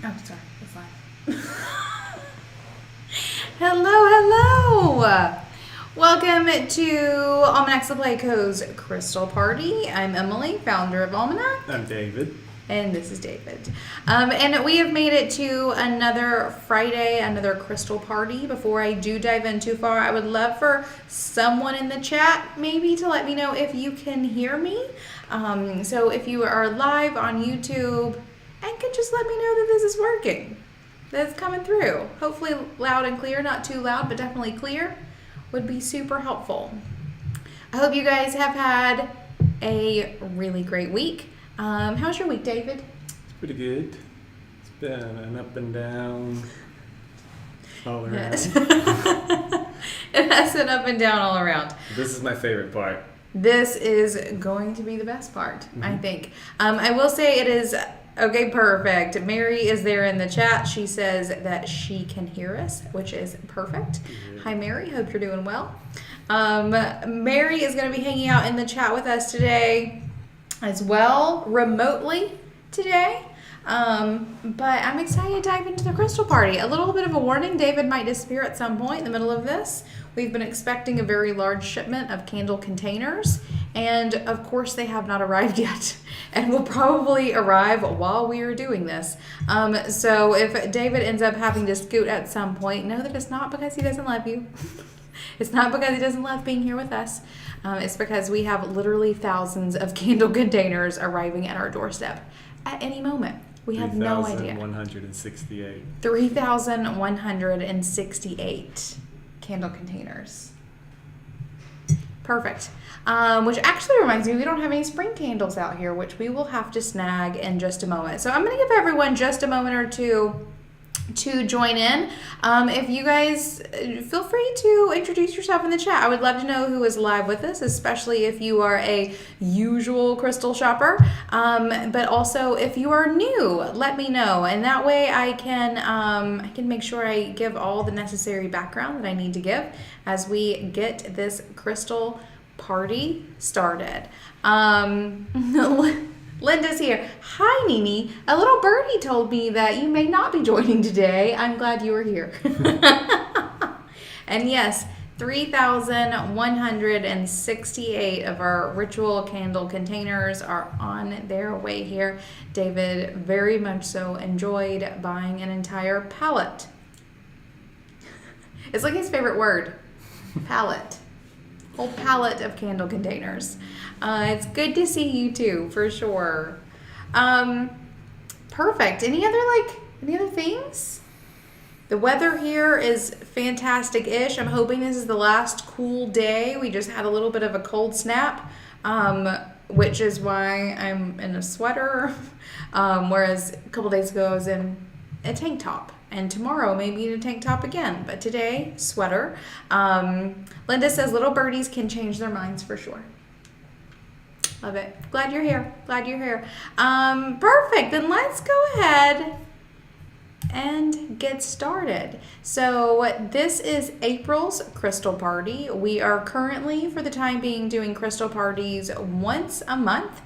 Oh, sorry. It's fine. Hello. Welcome to Almanacs of Playco's Crystal Party. I'm Emily, founder of Almanac. I'm David. And this is David. And we have made it to another Friday, another crystal party. Before I do dive in too far, I would love for someone in the chat maybe to let me know if you can hear me. So if you are live on YouTube, and can just let me know that this is working, that it's coming through. Hopefully loud and clear, not too loud, but definitely clear, would be super helpful. I hope you guys have had a really great week. How's your week, David? It's pretty good. It's been an up and down all around. Yes. It has been up and down all around. This is my favorite part. This is going to be the best part, I think. I will say it is, okay, perfect. Mary is there in the chat. She says that she can hear us, which is perfect. Yeah. Hi, Mary. Hope you're doing well. Mary is going to be hanging out in the chat with us today as well, remotely today. But I'm excited to dive into the crystal party. A little bit of a warning, David might disappear at some point in the middle of this. We've been expecting a very large shipment of candle containers, and of course they have not arrived yet, and will probably arrive while we are doing this. So if David ends up having to scoot at some point, know that it's not because he doesn't love you. It's not because he doesn't love being here with us. It's because we have literally thousands of candle containers arriving at our doorstep at any moment. We have no idea. 3,168. 3,168 candle containers. Perfect. Which actually reminds me, we don't have any spring candles out here, which we will have to snag in just a moment. So I'm going to give everyone just a moment or two to join in. If you guys feel free to introduce yourself in the chat. I would love to know who is live with us, especially if you are a usual crystal shopper. But also if you are new, let me know, and that way I can make sure I give all the necessary background that I need to give as we get this crystal party started. Linda's here. Hi, Nini. A little birdie told me that you may not be joining today. I'm glad you were here. And yes, 3,168 of our ritual candle containers are on their way here. David very much so enjoyed buying an entire pallet. It's like his favorite word, pallet. Whole pallet of candle containers. It's good to see you too, for sure. Perfect. Any other things? The weather here is fantastic-ish. I'm hoping this is the last cool day. We just had a little bit of a cold snap, which is why I'm in a sweater. Whereas a couple days ago I was in a tank top. And tomorrow maybe in a tank top again. But today, sweater. Linda says little birdies can change their minds for sure. Love it. Glad you're here. Perfect. Then let's go ahead and get started. So this is April's crystal party. We are currently, for the time being, doing crystal parties once a month.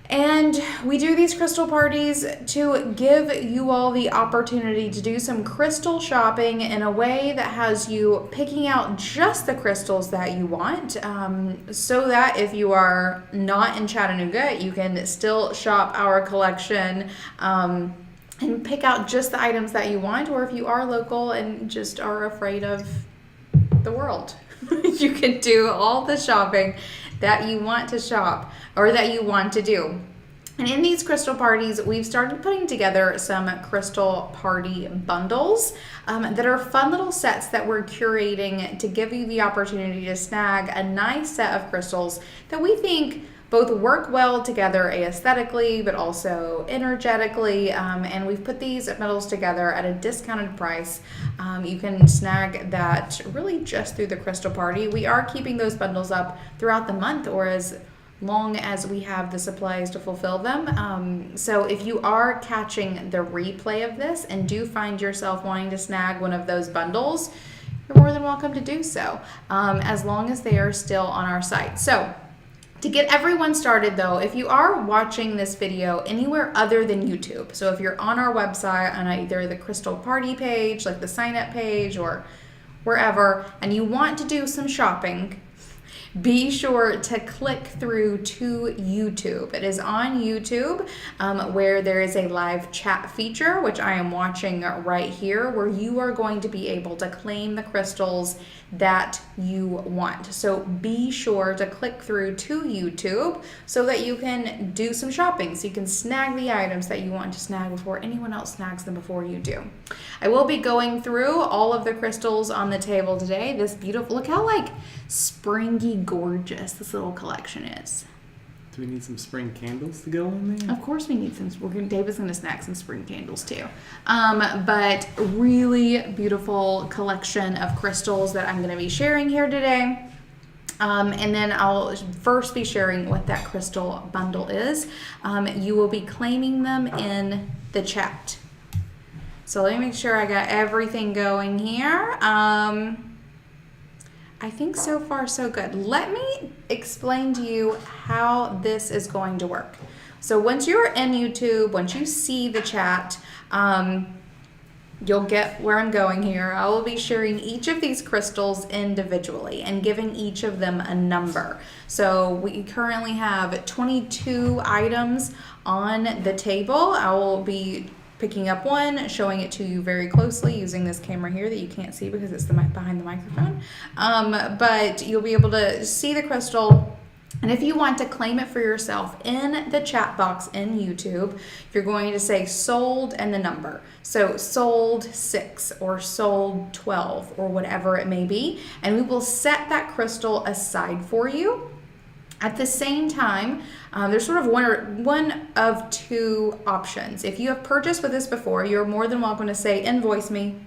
And we do these crystal parties to give you all the opportunity to do some crystal shopping in a way that has you picking out just the crystals that you want, so that if you are not in Chattanooga, you can still shop our collection and pick out just the items that you want. Or if you are local and just are afraid of the world, you can do all the shopping that you want to shop or that you want to do. And in these crystal parties, we've started putting together some crystal party bundles that are fun little sets that we're curating to give you the opportunity to snag a nice set of crystals that we think both work well together aesthetically, but also energetically. And we've put these bundles together at a discounted price. You can snag that really just through the crystal party. We are keeping those bundles up throughout the month, or as long as we have the supplies to fulfill them. So if you are catching the replay of this and do find yourself wanting to snag one of those bundles, you're more than welcome to do so, as long as they are still on our site. So To get everyone started though, if you are watching this video anywhere other than YouTube, so if you're on our website on either the Crystal Party page, like the sign up page or wherever, and you want to do some shopping, be sure to click through to YouTube. It is on YouTube where there is a live chat feature, which I am watching right here, where you are going to be able to claim the crystals that you want. So be sure to click through to YouTube so that you can do some shopping, so you can snag the items that you want to snag before anyone else snags them before you do. I will be going through all of the crystals on the table today. This beautiful, look how like springy gorgeous this little collection is. Do we need some spring candles to go in there? Of course we need some. David's going to snack some spring candles too. But really beautiful collection of crystals that I'm going to be sharing here today. And then I'll first be sharing what that crystal bundle is. You will be claiming them in the chat. So let me make sure I got everything going here. I think so far so good. Let me explain to you how this is going to work. So once you're in YouTube, once you see the chat, you'll get where I'm going here. I will be sharing each of these crystals individually and giving each of them a number. So we currently have 22 items on the table. I will be picking up one, showing it to you very closely using this camera here that you can't see because it's the mic behind the microphone. But you'll be able to see the crystal. And if you want to claim it for yourself in the chat box in YouTube, you're going to say sold and the number. So sold 6 or sold 12 or whatever it may be. And we will set that crystal aside for you. At the same time, there's sort of one of two options. If you have purchased with this before, you're more than welcome to say, invoice me.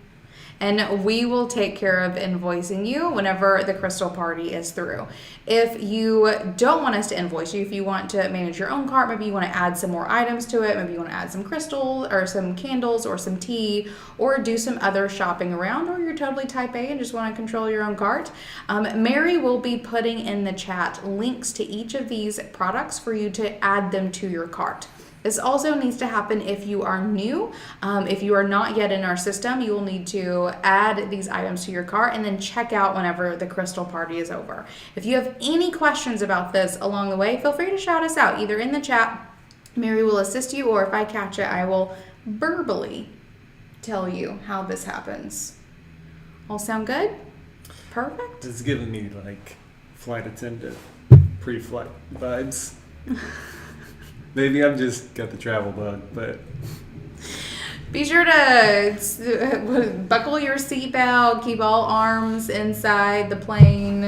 And we will take care of invoicing you whenever the crystal party is through. If you don't want us to invoice you, if you want to manage your own cart, maybe you want to add some more items to it, maybe you want to add some crystals or some candles or some tea or do some other shopping around, or you're totally type A and just want to control your own cart, Mary will be putting in the chat links to each of these products for you to add them to your cart. This also needs to happen if you are new. If you are not yet in our system, you will need to add these items to your cart and then check out whenever the crystal party is over. If you have any questions about this along the way, feel free to shout us out, either in the chat, Mary will assist you, or if I catch it, I will verbally tell you how this happens. All sound good? Perfect. It's giving me like flight attendant, pre-flight vibes. Maybe I've just got the travel bug, but... Be sure to buckle your seatbelt, keep all arms inside the plane.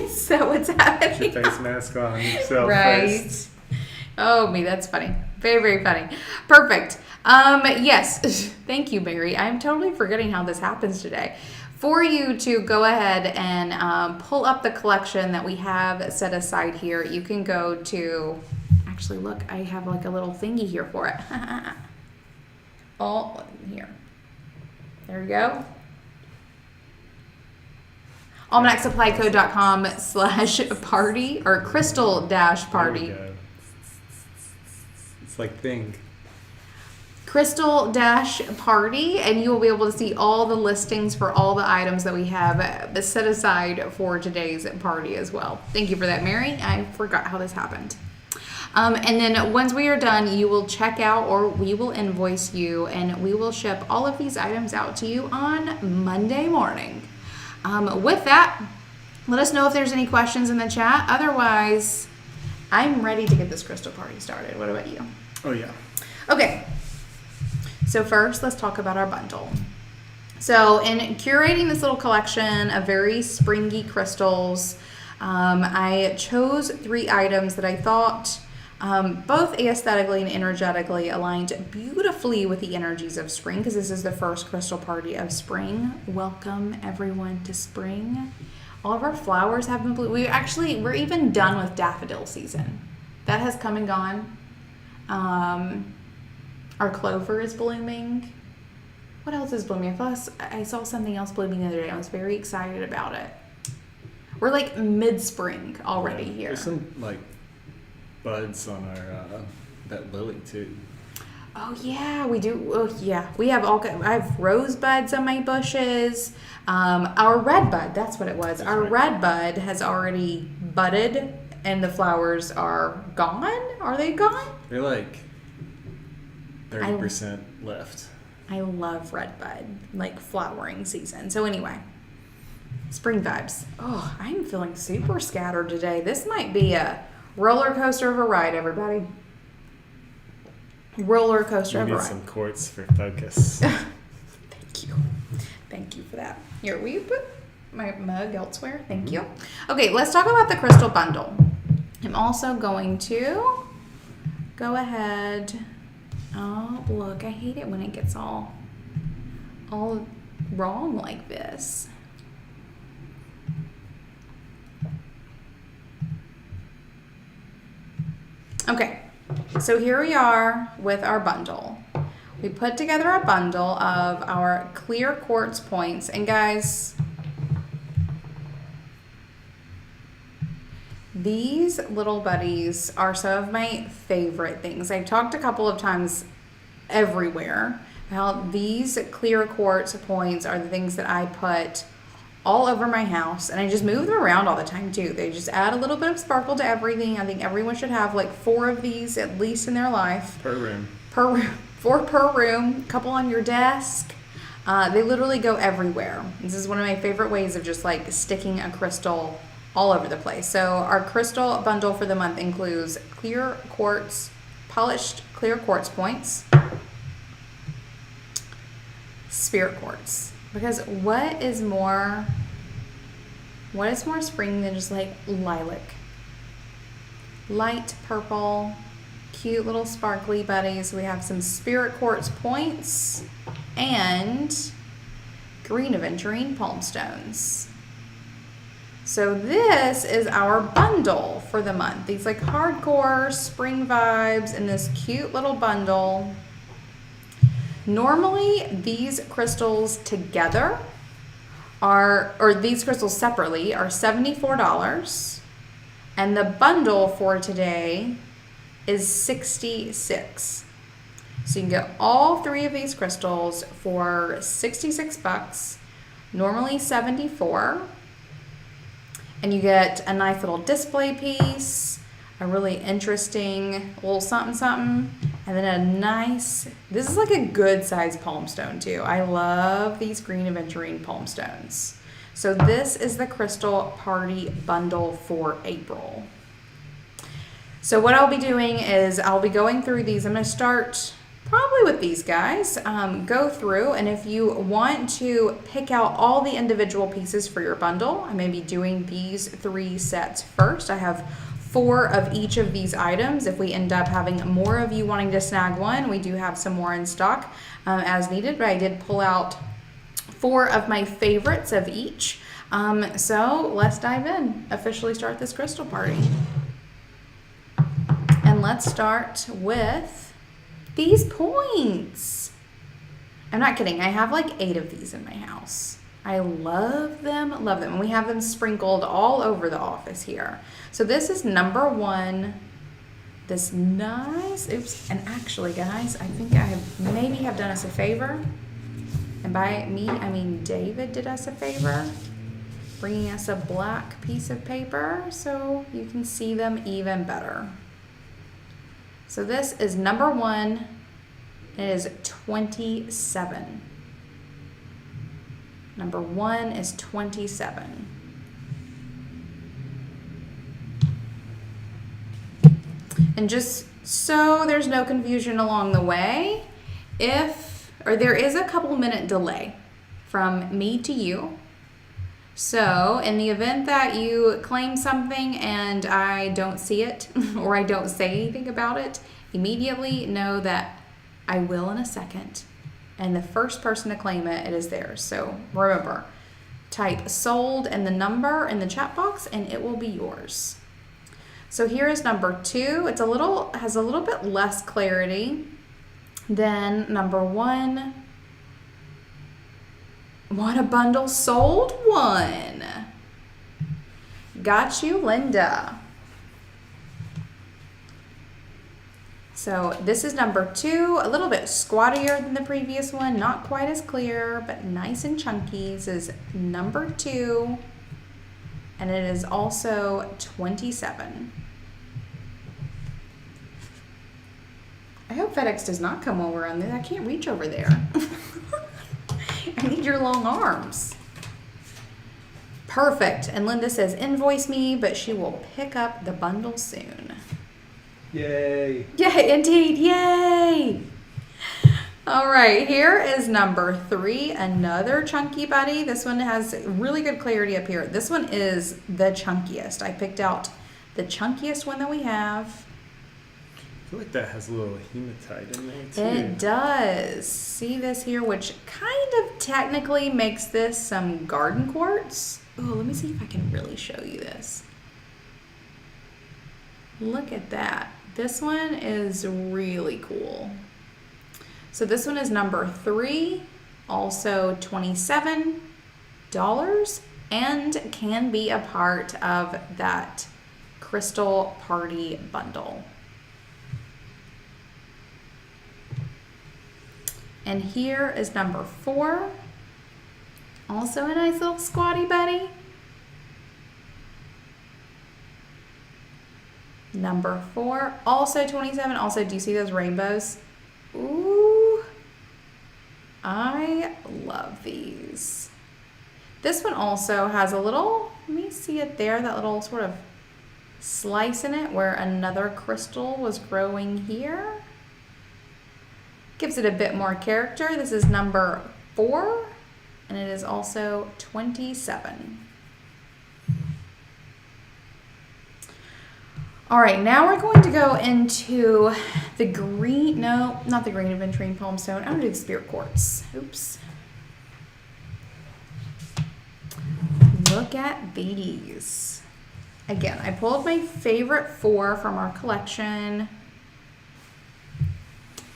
So what's happening? Put your face mask on yourself right. first. Oh, that's funny. Very, very funny. Perfect. Yes. Thank you, Mary. I'm totally forgetting how this happens today. For you to go ahead and pull up the collection that we have set aside here, you can go to... Actually, look, I have like a little thingy here for it. All here. There we go. almanacsupplyco.com/party or crystal-party. It's like thing. Crystal-party, and you will be able to see all the listings for all the items that we have set aside for today's party as well. Thank you for that, Mary. I forgot how this happened. And then once we are done, you will check out, or we will invoice you, and we will ship all of these items out to you on Monday morning. With that, let us know if there's any questions in the chat. Otherwise, I'm ready to get this crystal party started. What about you? Oh, yeah. Okay. So first, let's talk about our bundle. So in curating this little collection of very springy crystals, I chose 3 items that I thought both aesthetically and energetically aligned beautifully with the energies of spring, because this is the first crystal party of spring. Welcome everyone to spring. All of our flowers have been blue. We're even done with daffodil season. That has come and gone. Our clover is blooming. What else is blooming? I saw something else blooming the other day. I was very excited about it. We're like mid-spring already here. There's some like buds on our that lily too. Oh yeah, we do. Oh yeah, we have I have rosebuds on my bushes. Our red bud, that's what it was. That's our right. red bud has already budded, and the flowers are gone. Are they gone? They're like 30% left. I love red bud, like flowering season. So anyway, spring vibes. Oh, I'm feeling super scattered today. This might be a roller coaster of a ride, everybody. Roller coaster You of a need ride. some quartz for focus. Thank you. Thank you for that. Here, will you put my mug elsewhere? Thank you. Okay, let's talk about the crystal bundle. I'm also going to go ahead. Oh, look, I hate it when it gets all wrong like this. Okay, so here we are with our bundle. We put together a bundle of our clear quartz points. And guys, these little buddies are some of my favorite things. I've talked a couple of times everywhere how these clear quartz points are the things that I put all over my house, and I just move them around all the time too. They just add a little bit of sparkle to everything. I think everyone should have like 4 of these at least in their life. Per room. 4 per room, couple on your desk. They literally go everywhere. This is one of my favorite ways of just like sticking a crystal all over the place. So our crystal bundle for the month includes clear quartz, polished clear quartz points, spirit quartz. Because what is more spring than just like lilac? Light purple, cute little sparkly buddies. We have some spirit quartz points and green aventurine palm stones. So this is our bundle for the month. These like hardcore spring vibes in this cute little bundle. Normally these crystals together or these crystals separately are $74. And the bundle for today is $66. So you can get all 3 of these crystals for $66, normally $74. And you get a nice little display piece, a really interesting little something something, and then a nice, this is like a good size palm stone too. I love these green aventurine palm stones. So this is the Crystal Party bundle for April. So what I'll be doing is I'll be going through these. I'm going to start probably with these guys. Go through, and if you want to pick out all the individual pieces for your bundle, I may be doing these 3 sets first. I have 4 of each of these items. If we end up having more of you wanting to snag one, we do have some more in stock as needed, but I did pull out 4 of my favorites of each. So let's dive in, officially start this crystal party. And let's start with these points. I'm not kidding. I have like 8 of these in my house. I love them, love them. And we have them sprinkled all over the office here. So this is number 1. This nice, oops. And actually, guys, I think I maybe have done us a favor. And by me, I mean David did us a favor, bringing us a black piece of paper so you can see them even better. So this is number 1. It is 27. Number 1 is 27. And just so there's no confusion along the way, there is a couple minute delay from me to you. So in the event that you claim something and I don't see it or I don't say anything about it, immediately know that I will in a second. And the first person to claim it, it is theirs. So remember, type sold and the number in the chat box and it will be yours. So here is number 2. It's has a little bit less clarity than number 1. Want a bundle? Sold 1. Got you, Linda. So this is number 2, a little bit squattier than the previous one, not quite as clear, but nice and chunky. This is number 2, and it is also 27. I hope FedEx does not come over on this. I can't reach over there. I need your long arms. Perfect. And Linda says, invoice me, but she will pick up the bundle soon. Yay. Yay, indeed. Yay. All right, here is number 3, another chunky buddy. This one has really good clarity up here. This one is the chunkiest. I picked out the chunkiest one that we have. I feel like that has a little hematite in there too. It does. See this here, which kind of technically makes this some garden quartz. Oh, let me see if I can really show you this. Look at that. This one is really cool. So this one is number 3, also $27, and can be a part of that crystal party bundle. And here is number 4, also a nice little squatty buddy. Number 4, also 27. Also, do you see those rainbows? Ooh, I love these. This one also has a little, let me see it there, that little sort of slice in it where another crystal was growing here. Gives it a bit more character. This is number 4, and it is also 27. All right, now we're going to go into the green, no, not the green aventurine palm stone. I'm gonna do the spirit quartz. Oops. Look at these. Again, I pulled my favorite 4 from our collection.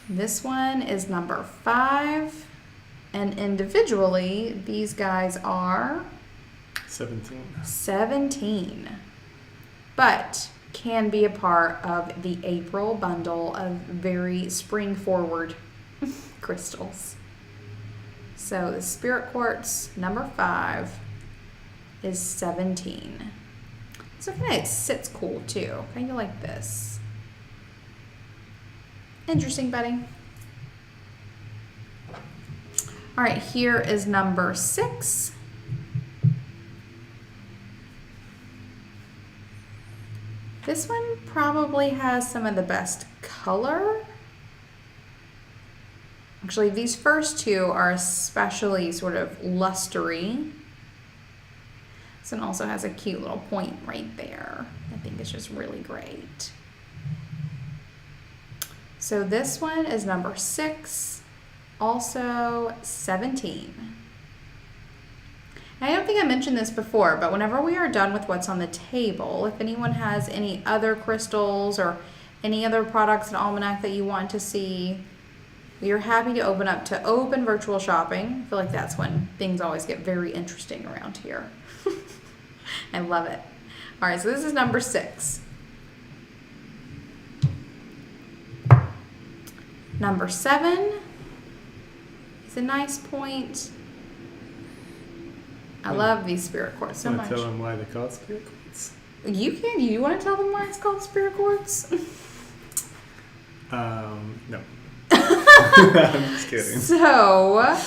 This one is number 5, and individually, these guys are 17. But can be a part of the April bundle of very spring forward crystals. So the spirit quartz number 5 is 17. So kind of sits cool too, kind of like this. Interesting, buddy. All right, here is number 6. This one probably has some of the best color. Actually, these first 2 are especially sort of lustery. This one also has a cute little point right there. I think it's just really great. So this one is number 6, also 17. I don't think I mentioned this before, but whenever we are done with what's on the table, if anyone has any other crystals or any other products in Almanac that you want to see, we are happy to open up to open virtual shopping. I feel like that's when things always get very interesting around here. I love it. All right, so this is number 6. Number 7 is a nice point. I love these spirit quartz so much. Want to tell them why they're called spirit quartz? You can. You want to tell them why it's called spirit quartz? No. I'm just kidding. So,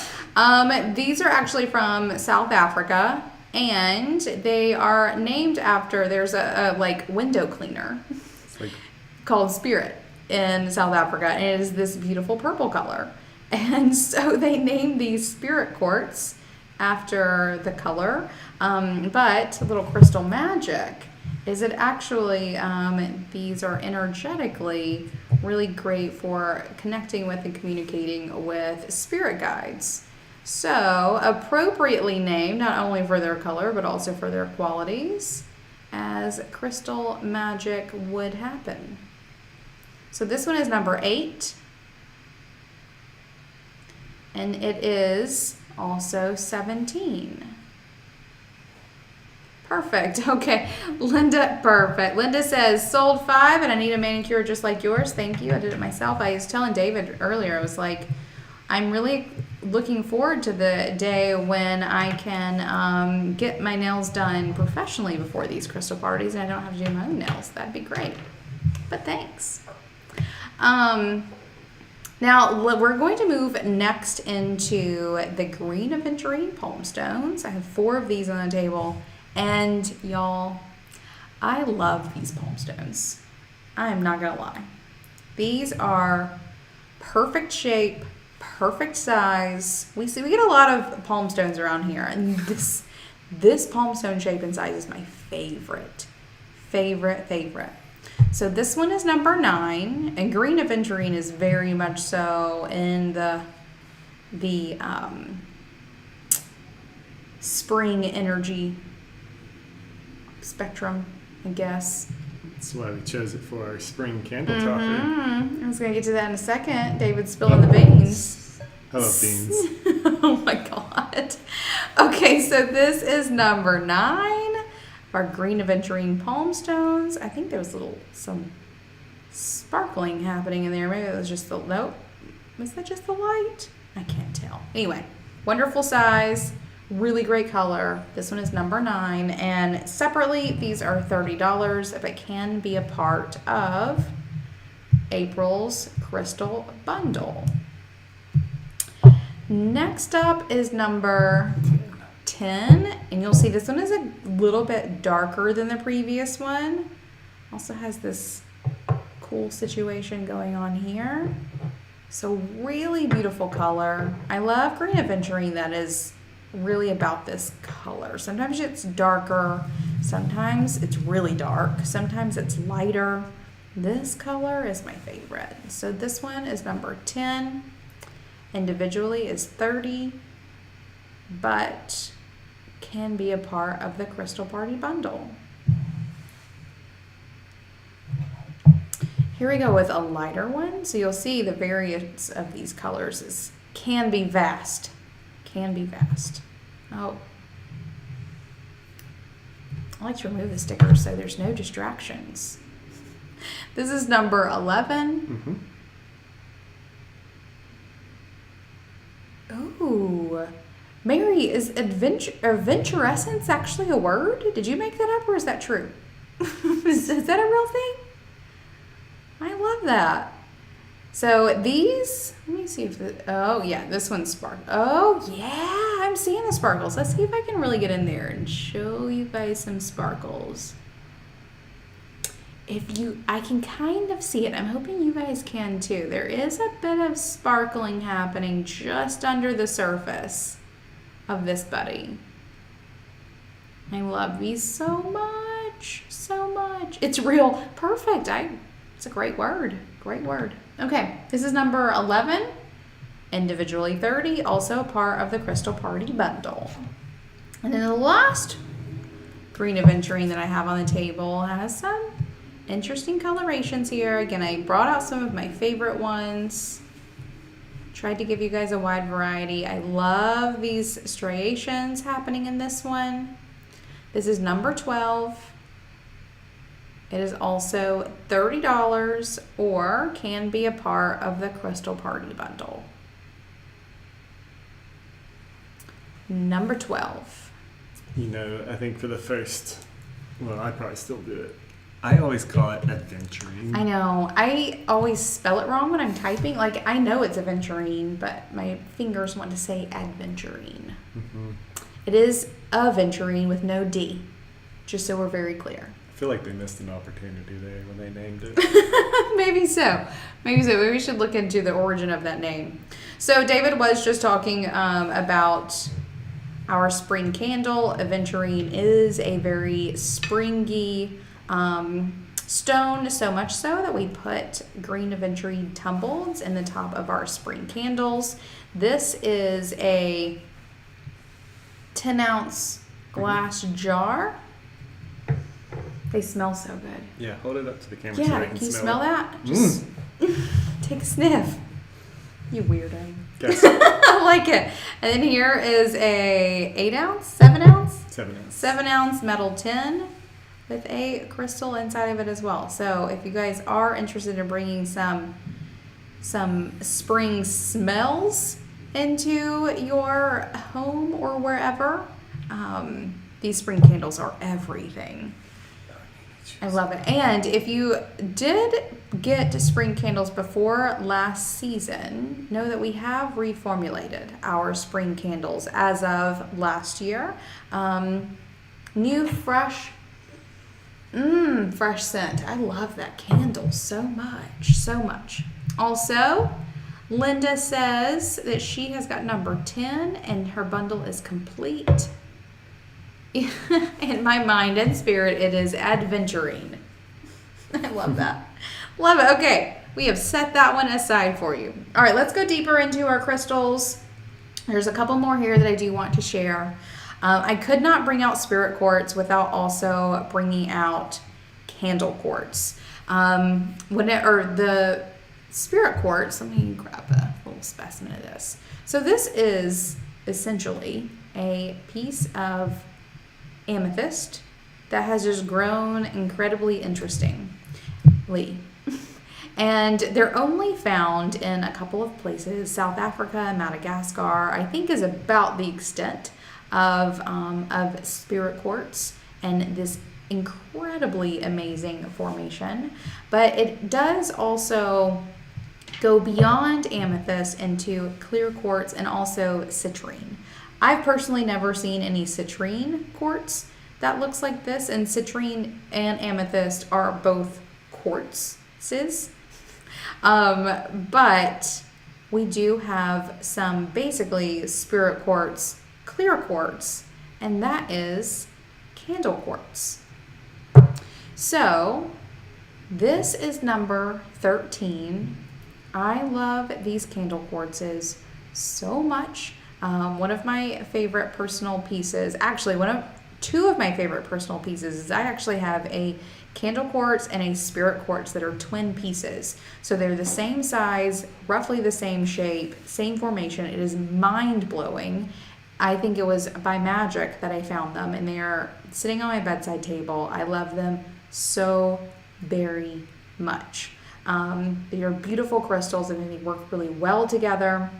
these are actually from South Africa, and they are named after, there's a like window cleaner called Spirit in South Africa, and it is this beautiful purple color. And so they named these spirit quartz after the color, but a little crystal magic is it actually these are energetically really great for connecting with and communicating with spirit guides. So appropriately named not only for their color but also for their qualities, as crystal magic would happen. So this one is number 8, and it is also 17. Perfect. Okay. Linda, perfect. Linda says, sold 5 and I need a manicure just like yours. Thank you. I did it myself. I was telling David earlier, I was like, I'm really looking forward to the day when I can get my nails done professionally before these crystal parties and I don't have to do my own nails. That'd be great. But thanks. Now, we're going to move next into the green aventurine palm stones. I have 4 of these on the table. And y'all, I love these palm stones. I am not going to lie. These are perfect shape, perfect size. We get a lot of palm stones around here. And this palm stone shape and size is my favorite. So this one is number 9, and green aventurine is very much so in the spring energy spectrum, I guess. That's why we chose it for our spring candle talker. I was going to get to that in a second. David's spilling the beans. I love beans. Oh my God. Okay, so this is number 9. Our green aventurine palm stones. I think there was some sparkling happening in there. Maybe it was just nope. Was that just the light? I can't tell. Anyway, wonderful size, really great color. This one is number 9. And separately, these are $30, but can be a part of April's crystal bundle. Next up is number 10, and you'll see this one is a little bit darker than the previous one. Also has this cool situation going on here. So really beautiful color. I love green aventurine that is really about this color. Sometimes it's darker, sometimes it's really dark, sometimes it's lighter. This color is my favorite. So this one is number 10. Individually is $30, but can be a part of the Crystal Party bundle. Here we go with a lighter one. So you'll see the variance of these colors can be vast. Oh, I like to remove the stickers so there's no distractions. This is number 11. Ooh. Mary, is adventurescence actually a word? Did you make that up or is that true? is that a real thing? I love that. So these, let me see if oh yeah, this one's sparkle. Oh yeah, I'm seeing the sparkles. Let's see if I can really get in there and show you guys some sparkles. I can kind of see it. I'm hoping you guys can too. There is a bit of sparkling happening just under the surface of this buddy. I love these so much. It's real. Perfect. It's a great word. Okay, this is number 11. Individually $30, also part of the Crystal Party bundle. And then the last green aventurine that I have on the table has some interesting colorations here. Again, I brought out some of my favorite ones. Tried to give you guys a wide variety. I love these striations happening in this one. This is number 12. It is also $30 or can be a part of the Crystal Party bundle. Number 12. I think for the first, I probably still do it. I always call it adventurine. I know. I always spell it wrong when I'm typing. Like, I know it's aventurine, but my fingers want to say adventurine. It is aventurine with no D, just so we're very clear. I feel like they missed an opportunity there when they named it. Maybe so. Maybe we should look into the origin of that name. So David was just talking about our spring candle. Aventurine is a very springy stone, so much so that we put green aventurine tumbleds in the top of our spring candles. This is a 10-ounce glass jar. They smell so good. Yeah, hold it up to the camera. Yeah, so I can you smell smell that? Just take a sniff. You weirdo. Yes. I like it. And then here is a 8-ounce, 7-ounce? 7 ounce. 7-ounce metal tin with a crystal inside of it as well. So if you guys are interested in bringing some spring smells into your home or wherever, these spring candles are everything. I love it. And if you did get spring candles before last season, know that we have reformulated our spring candles as of last year. New fresh scent. I love that candle so much, so much. Also, Linda says that she has got number 10 and her bundle is complete. In my mind and spirit, it is adventuring. I love that. Love it. Okay, we have set that one aside for you. All right, let's go deeper into our crystals. There's a couple more here that I do want to share. I could not bring out spirit quartz without also bringing out candle quartz. The spirit quartz, let me grab a little specimen of this. So this is essentially a piece of amethyst that has just grown incredibly interestingly. And they're only found in a couple of places. South Africa, Madagascar, I think, is about the extent of spirit quartz and this incredibly amazing formation. But it does also go beyond amethyst into clear quartz and also citrine. I've personally never seen any citrine quartz that looks like this, and citrine and amethyst are both quartzes. But we do have some basically spirit quartz, clear quartz, and that is candle quartz. So this is number 13. I love these candle quartzes so much. One of my favorite personal pieces, actually two of my favorite personal pieces, is I actually have a candle quartz and a spirit quartz that are twin pieces. So they're the same size, roughly the same shape, same formation. It is mind-blowing. I think it was by magic that I found them, and they are sitting on my bedside table. I love them so very much. They are beautiful crystals, and they work really well together.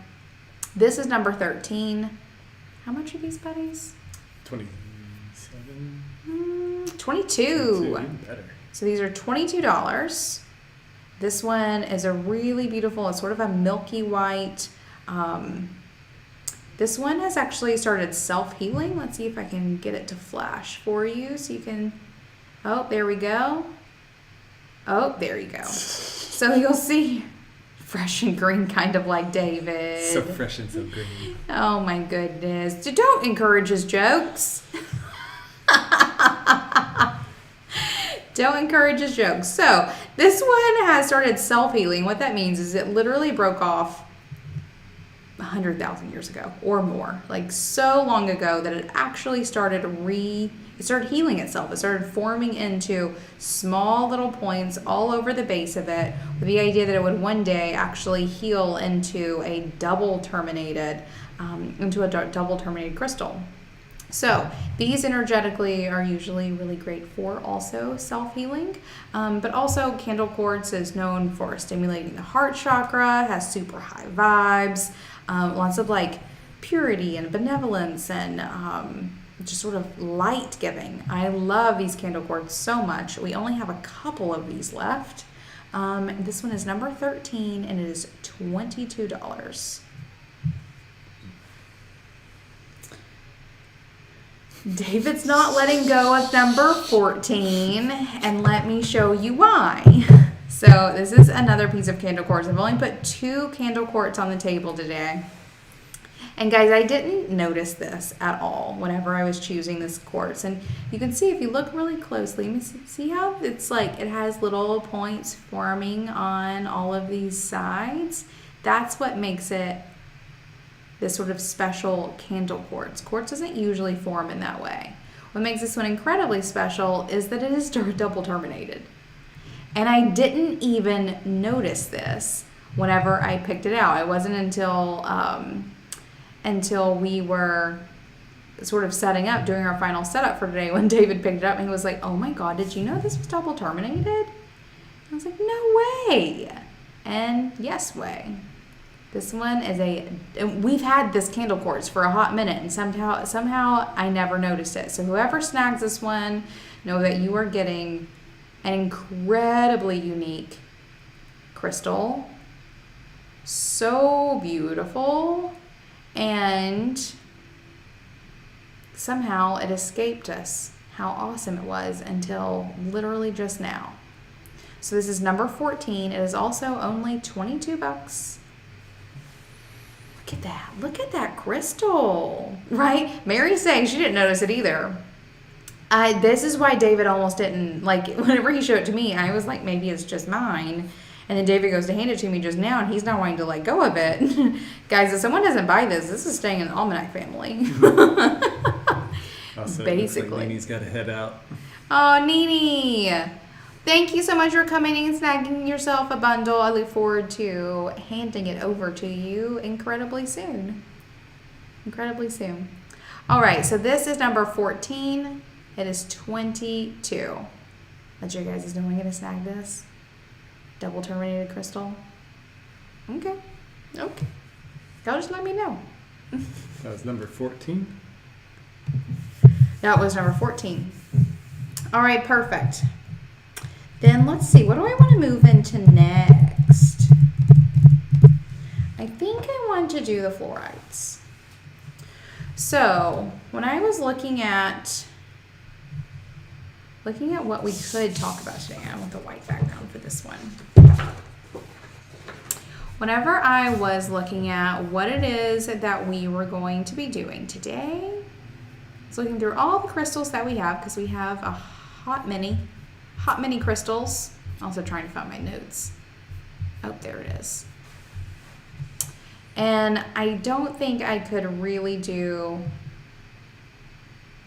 This is number 13. How much are these buddies? 27. 22. Even better. So these are $22. This one is a really beautiful, it's sort of a milky white. This one has actually started self-healing. Let's see if I can get it to flash for you so you can, oh, there we go. Oh, there you go. So you'll see fresh and green, kind of like David. So fresh and so green. Oh my goodness. Don't encourage his jokes. Don't encourage his jokes. So this one has started self-healing. What that means is it literally broke off 100,000 years ago or more. Like so long ago that it actually started healing itself. It started forming into small little points all over the base of it with the idea that it would one day actually heal into a double terminated crystal. So these energetically are usually really great for also self-healing, but also candle quartz is known for stimulating the heart chakra, has super high vibes, lots of like purity and benevolence and just sort of light giving. I love these candle quartz so much. We only have a couple of these left. This one is number 13 and it is $22. David's not letting go of number 14, and let me show you why. So this is another piece of candle quartz. I've only put 2 candle quartz on the table today. And guys, I didn't notice this at all whenever I was choosing this quartz. And you can see if you look really closely, see how it's like it has little points forming on all of these sides? That's what makes it this sort of special candle quartz. Quartz doesn't usually form in that way. What makes this one incredibly special is that it is double terminated. And I didn't even notice this whenever I picked it out. It wasn't until we were sort of setting up, doing our final setup for today, when David picked it up and he was like, "Oh my God, did you know this was double terminated?" I was like, "No way." And yes way. This one is we've had this candle quartz for a hot minute, and somehow I never noticed it. So whoever snags this one, know that you are getting an incredibly unique crystal. So beautiful. And somehow it escaped us how awesome it was until literally just now. So this is number 14. It is also only $22. Look at that. Look at that crystal, right? Mary's saying she didn't notice it either. This is why David almost didn't, like, whenever he showed it to me, I was like, maybe it's just mine. And then David goes to hand it to me just now, and he's not wanting to let go of it. Guys, if someone doesn't buy this is staying in the Almanac family. Also, basically. like Nini's got to head out. Oh, Nini. Thank you so much for coming and snagging yourself a bundle. I look forward to handing it over to you incredibly soon. Incredibly soon. All right, so this is number 14. It is 22. Let you guys know when I'm going to snag this. Double terminated crystal. Okay. Y'all just let me know. That was number 14. That was number 14. All right, perfect. Then let's see, what do I want to move into next? I think I want to do the fluorites. So when I was looking at what we could talk about today, I want the white background for this one. Whenever I was looking at what it is that we were going to be doing today, I was looking through all the crystals that we have, because we have a hot mini crystals. Also trying to find my notes. Oh, there it is. And I don't think I could really do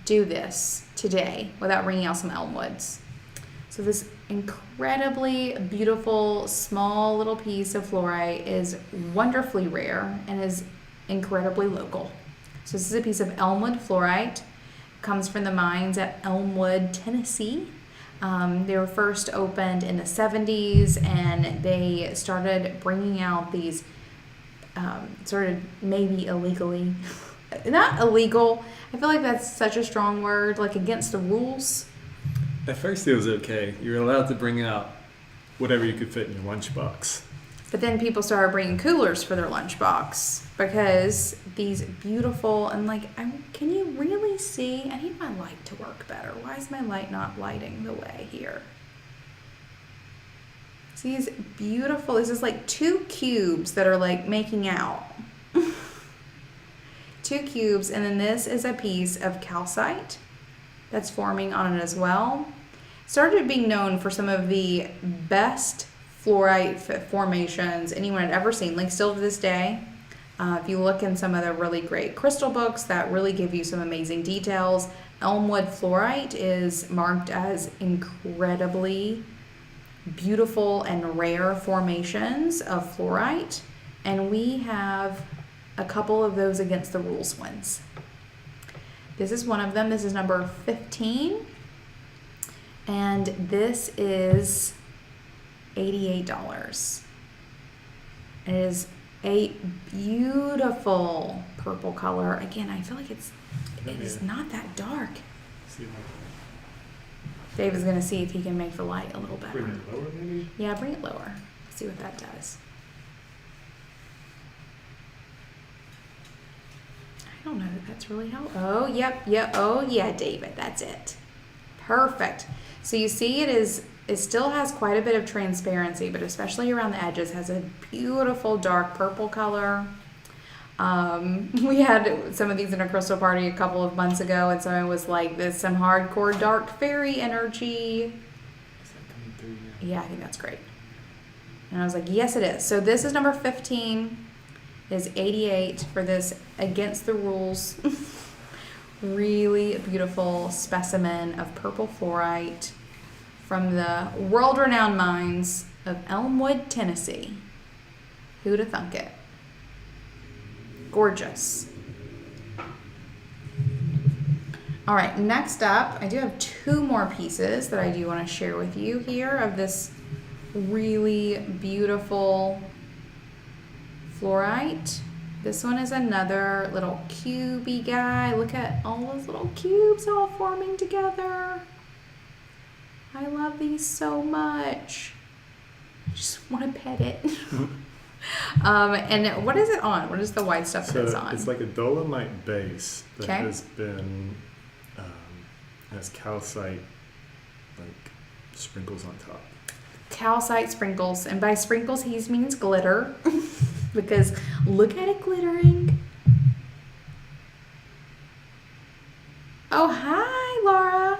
this today without bringing out some Elmwoods. So this incredibly beautiful small little piece of fluorite is wonderfully rare and is incredibly local. So this is a piece of Elmwood fluorite. Comes from the mines at Elmwood, Tennessee. They were first opened in the 70s, and they started bringing out these sort of maybe illegally, not illegal, I feel like that's such a strong word, like against the rules. At first it was okay. You were allowed to bring out whatever you could fit in your lunchbox. But then people started bringing coolers for their lunchbox, because these beautiful, and like, can you really see? I need my light to work better. Why is my light not lighting the way here? See these beautiful, this is like 2 cubes that are like making out. 2 cubes, and then this is a piece of calcite that's forming on it as well. Started being known for some of the best fluorite formations anyone had ever seen, like still to this day. If you look in some of the really great crystal books that really give you some amazing details, Elmwood fluorite is marked as incredibly beautiful and rare formations of fluorite, and we have a couple of those against the rules ones. This is one of them. This is number 15, and this is $88. It is a beautiful purple color. Again, I feel like it is not that dark. Dave is going to see if he can make the light a little better. Bring it lower, maybe? Yeah, bring it lower. See what that does. I don't know that that's really helpful. Oh, yep. Oh, yeah, David, that's it. Perfect. So you see it still has quite a bit of transparency, but especially around the edges has a beautiful dark purple color. We had some of these in a crystal party a couple of months ago, and someone was like, "This some hardcore dark fairy energy." Is that coming through now? Yeah, I think that's great. And I was like, yes, it is. So this is number 15. It is $88 for this against the rules. Really beautiful specimen of purple fluorite from the world-renowned mines of Elmwood, Tennessee. Who'd have thunk it? Gorgeous. All right, next up, I do have 2 more pieces that I do want to share with you here of this really beautiful fluorite. This one is another little cubey guy. Look at all those little cubes all forming together. I love these so much. I just want to pet it. And what is it on? What is the white stuff that it's on? It's like a dolomite base that Okay. has been has calcite like sprinkles on top. Calcite sprinkles, and by sprinkles he means glitter. Because look at it glittering. Oh, hi, Laura.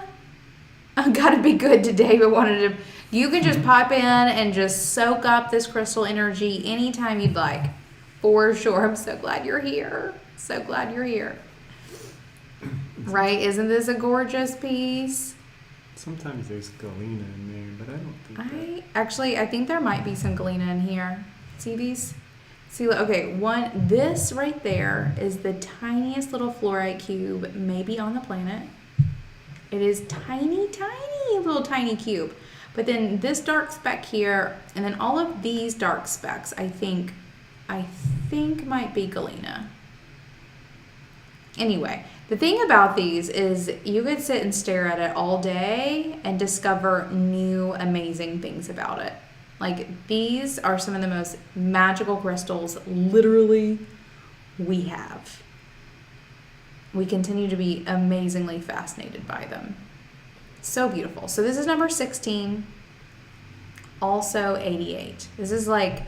I gotta be good today, but wanted to. You can just pop in and just soak up this crystal energy anytime you'd like. For sure. I'm so glad you're here. So glad you're here. Right? Isn't this a gorgeous piece? Sometimes there's galena in there, but I don't think I think there might be some galena in here. See these? See, okay, this right there is the tiniest little fluorite cube maybe on the planet. It is tiny, tiny, little tiny cube. But then this dark speck here, and then all of these dark specks, I think might be galena. Anyway, the thing about these is you could sit and stare at it all day and discover new amazing things about it. Like, these are some of the most magical crystals literally we have. We continue to be amazingly fascinated by them. So beautiful. So this is number 16, also 88. This is like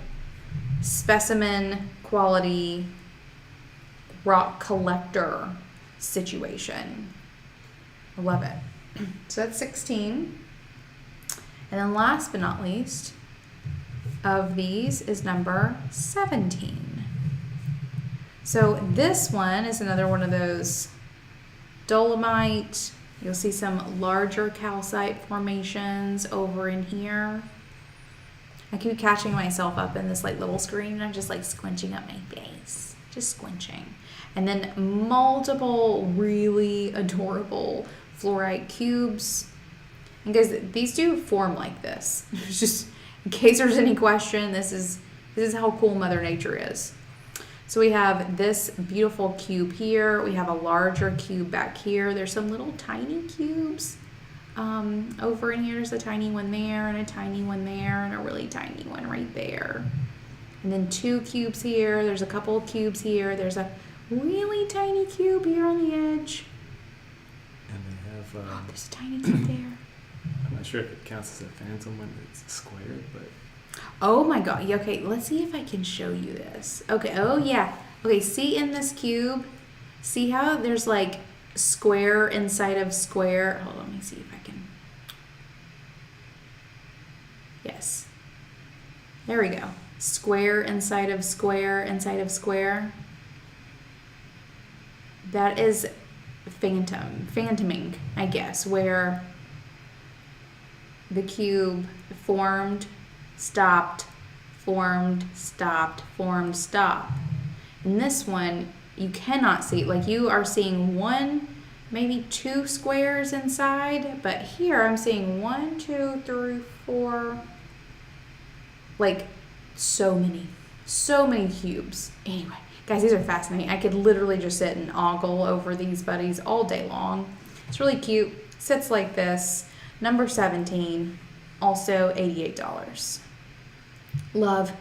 specimen quality rock collector situation. I love it. So that's 16. And then last but not least of these is number 17. So this one is another one of those dolomite. You'll see some larger calcite formations over in here. I keep catching myself up in this like little screen and I'm just like squinching up my face, just squinching. And then multiple really adorable fluorite cubes. And guys, these do form like this. Just in case there's any question, this is how cool Mother Nature is. So we have this beautiful cube here. We have a larger cube back here. There's some little tiny cubes over in here. There's a tiny one there and a tiny one there and a really tiny one right there. And then 2 cubes here. There's a couple of cubes here. There's a really tiny cube here on the edge. And they have There's a tiny cube there. I'm not sure if it counts as a phantom when it's squared, but Oh my god. Yeah, okay, let's see if I can show you this. Okay, oh yeah. Okay, see in this cube, see how there's like square inside of square? Hold on, let me see if I can. Yes. There we go. Square inside of square inside of square. That is phantoming, I guess, where the cube formed, stopped, formed, stopped, formed, stopped. In this one, you cannot see, like you are seeing 1, maybe 2 squares inside, but here I'm seeing 1, 2, 3, 4, like so many cubes. Anyway, guys, these are fascinating. I could literally just sit and ogle over these buddies all day long. It's really cute. Sits like this. Number 17, also $88. Love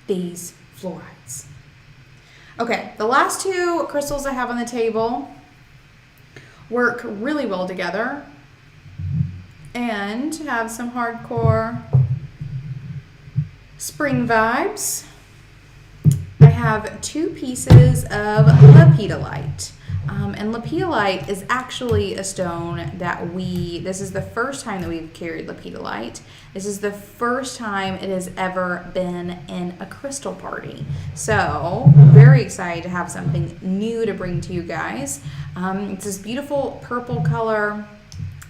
these fluorites. Okay, the last 2 crystals I have on the table work really well together and have some hardcore spring vibes. I have 2 pieces of lepidolite. And lepidolite is actually a stone that this is the first time that we've carried lepidolite. This is the first time it has ever been in a crystal party. So, very excited to have something new to bring to you guys. It's this beautiful purple color.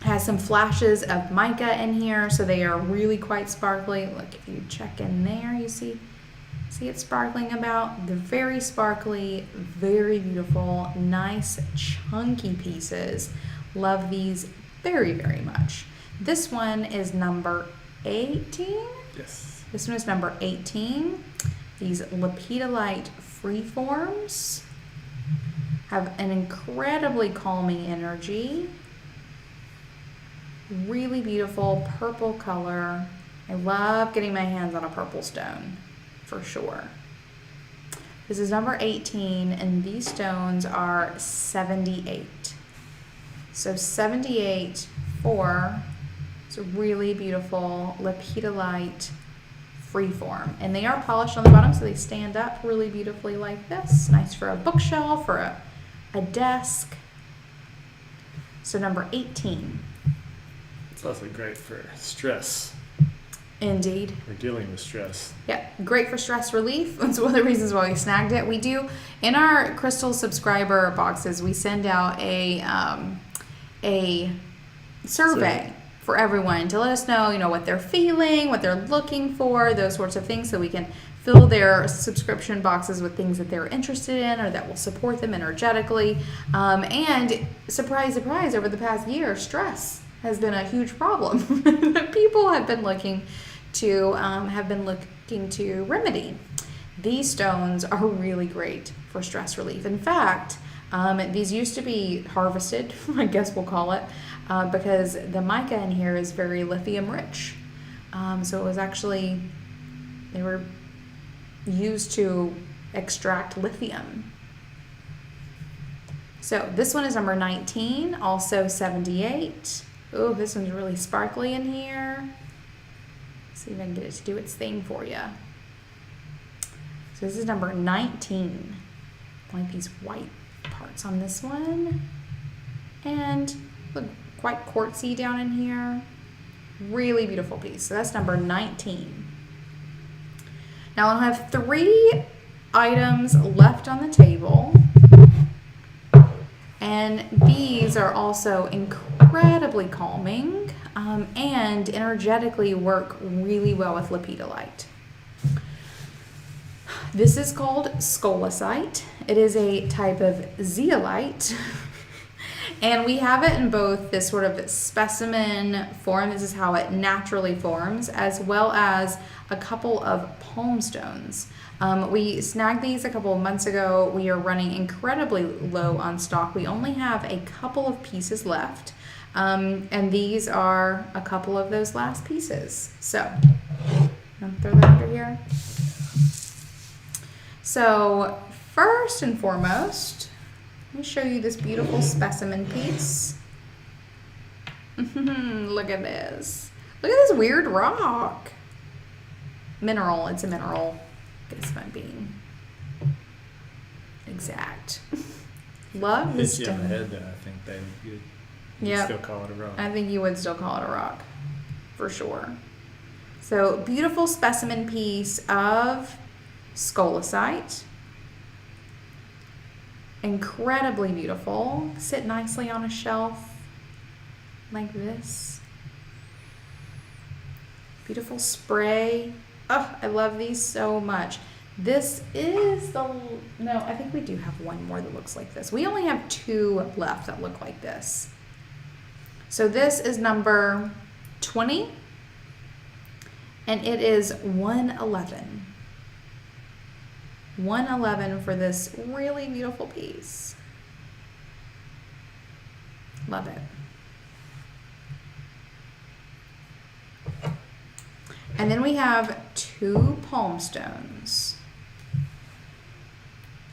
It has some flashes of mica in here, so they are really quite sparkly. Look, if you check in there, you see it sparkling about. They're very sparkly, very beautiful, nice chunky pieces. Love these very, very much. This one is number 18. Yes. This one is number 18. These lepidolite freeforms have an incredibly calming energy. Really beautiful purple color. I love getting my hands on a purple stone, for sure. This is number 18, and these stones are 78. So 78 for it's a really beautiful lepidolite freeform. And they are polished on the bottom, so they stand up really beautifully like this. Nice for a bookshelf or a desk. So number 18. It's also great for stress. Indeed. We're dealing with stress. Yeah, great for stress relief. That's one of the reasons why we snagged it. We do, in our crystal subscriber boxes, we send out a survey for everyone to let us know, what they're feeling, what they're looking for, those sorts of things, so we can fill their subscription boxes with things that they're interested in or that will support them energetically. And surprise, surprise, over the past year, stress has been a huge problem that people have been looking to remedy. These stones are really great for stress relief. In fact, these used to be harvested, I guess we'll call it, because the mica in here is very lithium rich. So it was actually, they were used to extract lithium. So this one is number 19, also 78. Oh, this one's really sparkly in here. See if I can get it to do its thing for you. So this is number 19. I like these white parts on this one. And look, quite quartzy down in here. Really beautiful piece. So that's number 19. Now I'll have 3 items left on the table. And these are also incredibly calming and energetically work really well with lepidolite. This is called Scolecite. It is a type of zeolite. And we have it in both this sort of specimen form, this is how it naturally forms, as well as a couple of palm stones. We snagged these a couple of months ago. We are running incredibly low on stock. We only have a couple of pieces left. And these are a couple of those last pieces. So, I'll throw that under here. So, first and foremost, let me show you this beautiful specimen piece. Look at this. Look at this weird rock. Mineral, it's a mineral. Guess I'm being exact. Love this Hit you on the stone. head, then I think you'd Yep. still call it a rock. I think you would still call it a rock, for sure. So, beautiful specimen piece of Scolecite. Incredibly beautiful. Sit nicely on a shelf like this. Beautiful spray. Oh, I love these so much. This is no, I think we do have one more that looks like this. We only have 2 left that look like this. So this is number 20, and it is 111. 111 for this really beautiful piece. Love it. And then we have 2 palm stones.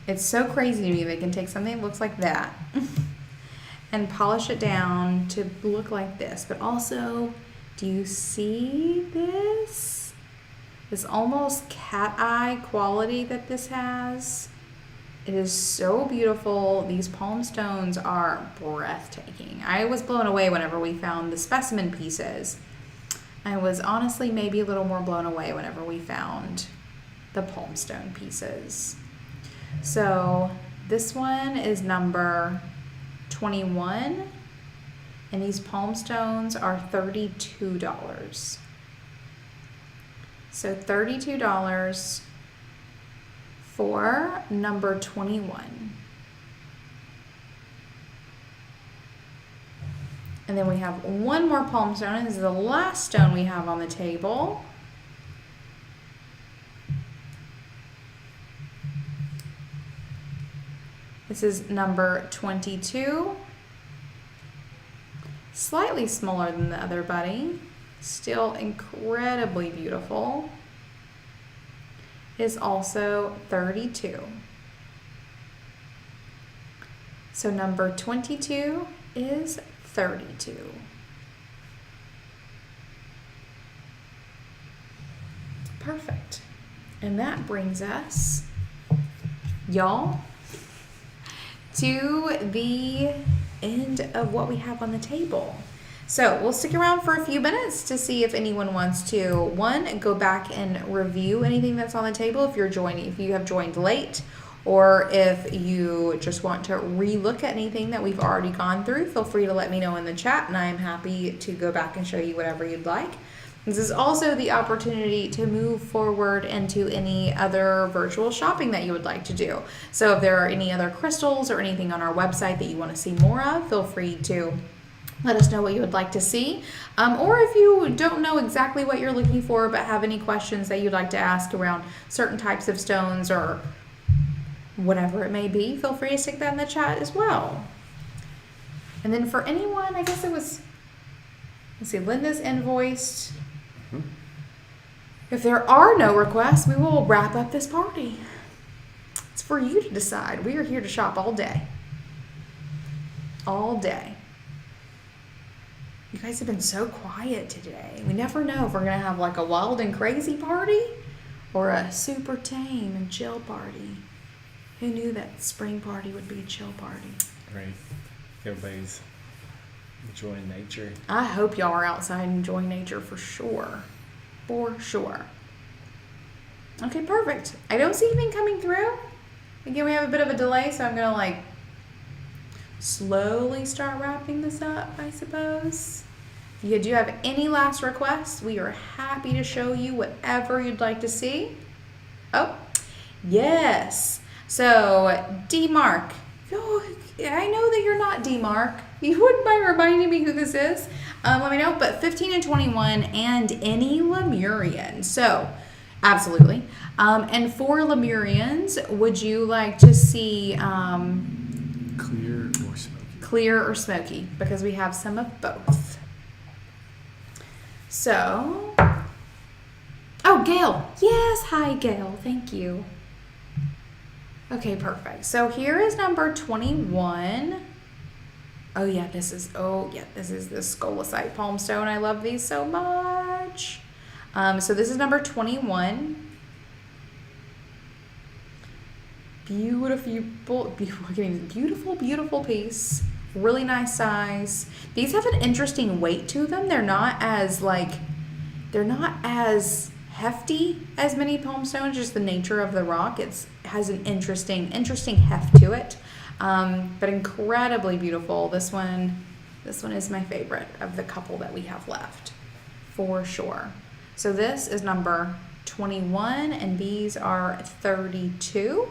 It's so crazy to me they can take something that looks like that and polish it down to look like this. But also, do you see this? This almost cat eye quality that this has. It is so beautiful. These palm stones are breathtaking. I was blown away whenever we found the specimen pieces. I was honestly maybe a little more blown away whenever we found the palm stone pieces. So this one is number 21, and these palm stones are $32. So $32 for number 21. And then we have one more palm stone, and this is the last stone we have on the table. This is number 22. Slightly smaller than the other buddy. Still incredibly beautiful. It is also 32. So number 22 is 32. Perfect. And that brings us, y'all, to the end of what we have on the table. So we'll stick around for a few minutes to see if anyone wants to, one, go back and review anything that's on the table if you have joined late, or if you just want to re-look at anything that we've already gone through. Feel free to let me know in the chat, and I am happy to go back and show you whatever you'd like. This is also the opportunity to move forward into any other virtual shopping that you would like to do. So if there are any other crystals or anything on our website that you want to see more of, feel free to let us know what you would like to see. Or if you don't know exactly what you're looking for but have any questions that you'd like to ask around certain types of stones or whatever it may be, feel free to stick that in the chat as well. And then for anyone, I guess it was, let's see, Linda's invoiced. If there are no requests, we will wrap up this party. It's for you to decide. We are here to shop all day. All day. You guys have been so quiet today. We never know if we're going to have like a wild and crazy party or a super tame and chill party. Who knew that spring party would be a chill party? Right. Everybody's enjoying nature. I hope y'all are outside enjoying nature for sure. For sure. Okay, perfect. I don't see anything coming through. Again, we have a bit of a delay, so I'm going to like slowly start wrapping this up, I suppose. If you do have any last requests, we are happy to show you whatever you'd like to see. Oh, yes. So, D-Mark. Oh, I know that you're not D-Mark. You wouldn't mind reminding me who this is. Let me know. But 15 and 21 and any Lemurian. So, absolutely. And for Lemurians, would you like to see Clear or smoky? Clear or smoky? Because we have some of both. So, oh, Gail. Yes, hi, Gail. Thank you. Okay, perfect. So here is number 21. This is the Scolecite palm stone. I love these so much. So this is number 21. Beautiful piece. Really nice size. These have an interesting weight to them. They're not as hefty as many palm stones, just the nature of the rock. Has an interesting heft to it, but incredibly beautiful. This one is my favorite of the couple that we have left, for sure. So this is number 21, and these are 32.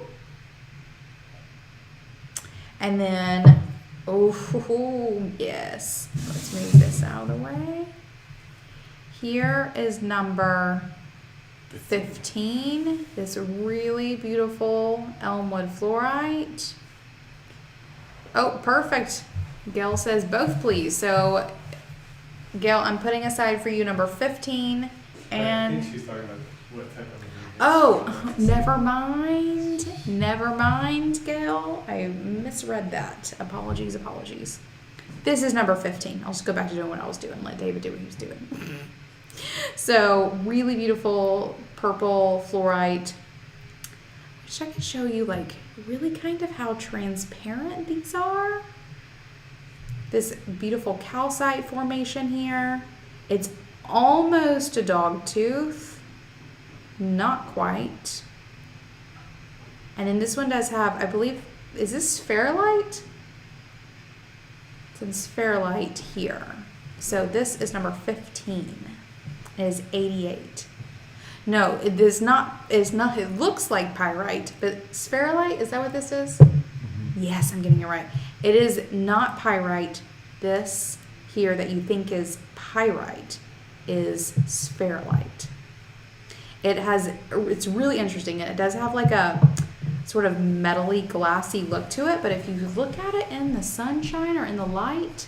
And then, oh yes, let's move this out of the way. Here is number 15, this really beautiful Elmwood fluorite. Oh, perfect. Gail says both, please. So, Gail, I'm putting aside for you number 15 and. I think she's talking about what type of. Oh, never mind, Gail. I misread that. Apologies. This is number 15. I'll just go back to doing what I was doing. Let David do what he was doing. So, really beautiful purple fluorite. I wish I could show you like really kind of how transparent these are. This beautiful calcite formation here. It's almost a dog tooth. Not quite. And then this one does have, I believe, is this spherulite? It's spherulite here. So this is number 15. It is 88. No, it is not. It's not. It looks like pyrite, but spherulite. Is that what this is? Mm-hmm. Yes, I'm getting it right. It is not pyrite. This here that you think is pyrite is spherulite. It's really interesting, and it does have like a sort of metally, glassy look to it, but if you look at it in the sunshine or in the light,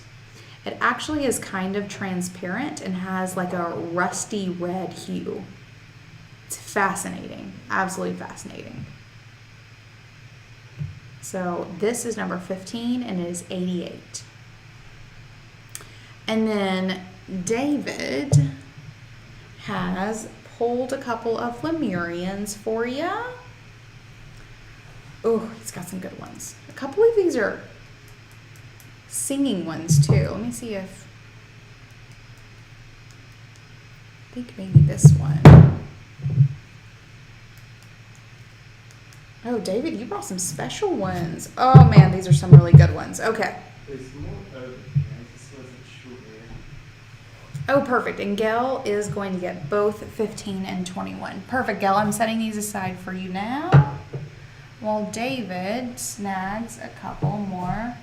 it actually is kind of transparent and has like a rusty red hue. It's fascinating, absolutely fascinating. So this is number 15 and it is 88. And then David has pulled a couple of Lemurians for you. Oh, he's got some good ones. A couple of these are singing ones too. Let me see if, I think maybe this one. Oh, David, you brought some special ones. Oh man, these are some really good ones. Okay. Oh, perfect. And Gail is going to get both 15 and 21. Perfect, Gail. I'm setting these aside for you now, while David snags a couple more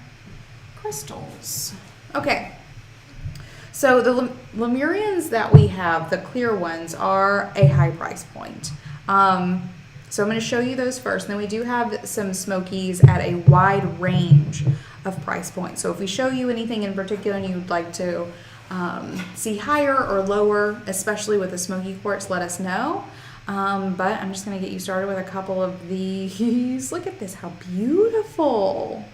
crystals. Okay. So the Lemurians that we have, the clear ones, are a high price point. So I'm going to show you those first. And then we do have some smokies at a wide range of price points. So if we show you anything in particular and you'd like to see higher or lower, especially with the smoky quartz, let us know. But I'm just going to get you started with a couple of these. Look at this, how beautiful.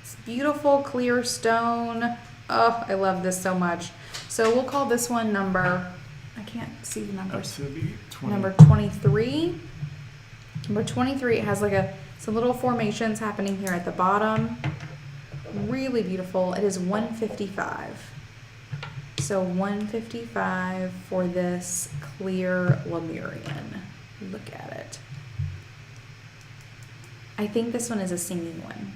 It's beautiful clear stone. Oh, I love this so much. So we'll call this one number, I can't see the numbers. Number 23. Number 23, it has like some little formations happening here at the bottom. Really beautiful. It is 155. So 155 for this clear Lemurian. Look at it. I think this one is a singing one.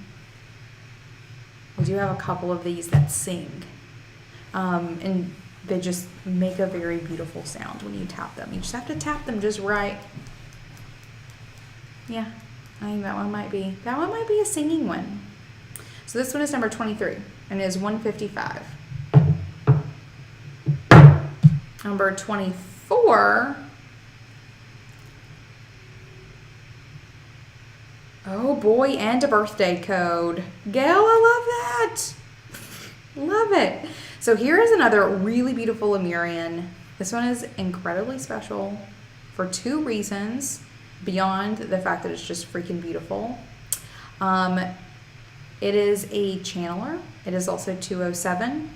We do have a couple of these that sing. And they just make a very beautiful sound when you tap them. You just have to tap them just right. Yeah, I think that one might be a singing one. So this one is number 23 and it is 155. Number 24. Oh boy, and a birthday code. Gail, I love that. Love it. So here is another really beautiful Lemurian. This one is incredibly special for two reasons beyond the fact that it's just freaking beautiful. It is a channeler. It is also 207.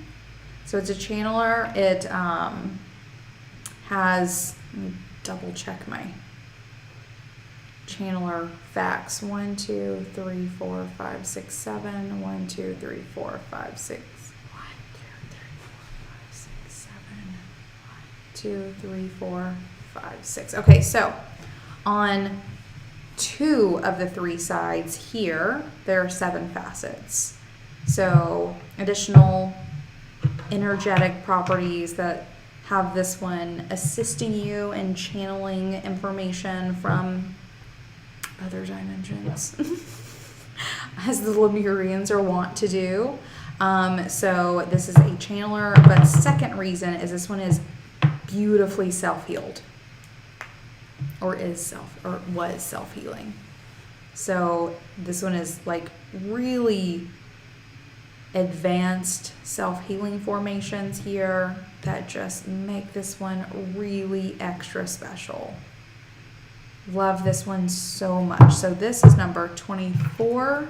So it's a channeler. It has, let me double check my channeler facts. 1, 2, 3, 4, 5, 6, 7. 1, 2, 3, 4, 5, 6. 1, 2, 3, 4, 5, 6. Okay, so on 2 of the 3 sides here, there are 7 facets. So additional energetic properties that have this one assisting you in channeling information from other dimensions, as the Lemurians are wont to do. So this is a channeler, but second reason is this one is beautifully self-healed, or was self-healing. So this one is like really advanced self-healing formations here that just make this one really extra special. Love this one so much. So this is number 24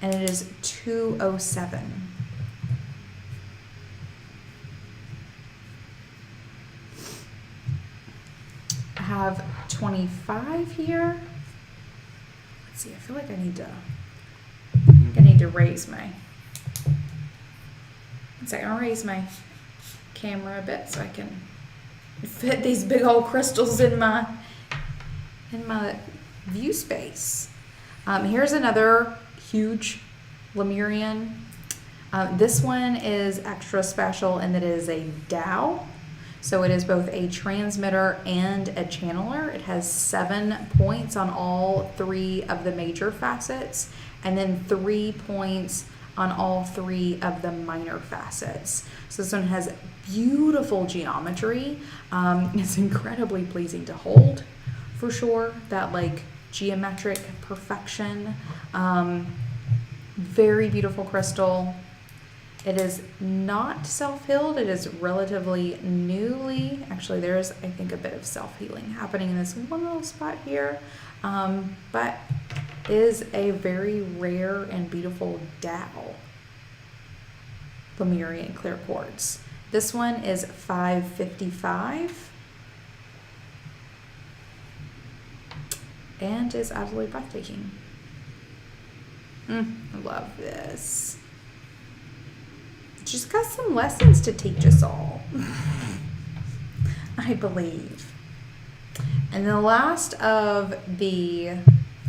and it is 207. I have 25 here. Let's see, I feel like I need to raise my, I'll raise my camera a bit so I can fit these big old crystals in my view space. Here's another huge Lemurian. This one is extra special in that it is a Tao. So it is both a transmitter and a channeler. It has 7 points on all 3 of the major facets, and then 3 points on all 3 of the minor facets. So this one has beautiful geometry. It's incredibly pleasing to hold, for sure. That like geometric perfection. Very beautiful crystal. It is not self-healed. It is relatively newly. Actually, there's, I think, a bit of self-healing happening in this one little spot here. But is a very rare and beautiful Dow Lemurian clear quartz. This one is $555 and is absolutely breathtaking. I love this. She's got some lessons to teach us all, I believe. And the last of the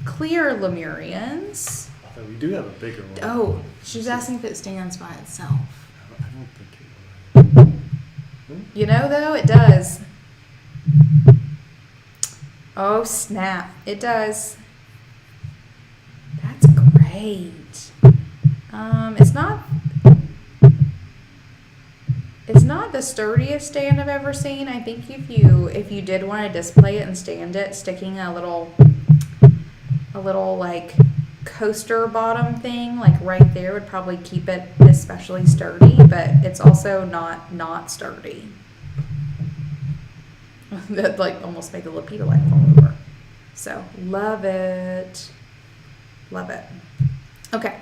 clear Lemurians. Although we do have a bigger one. Oh, she's asking if it stands by itself. I don't think it will. You know, though, it does. Oh, snap. It does. That's great. It's not the sturdiest stand I've ever seen. I think if you did want to display it and stand it, sticking a little like coaster bottom thing like right there would probably keep it especially sturdy, but it's also not sturdy. That like almost make the lepidolite fall over. So love it. Love it. Okay.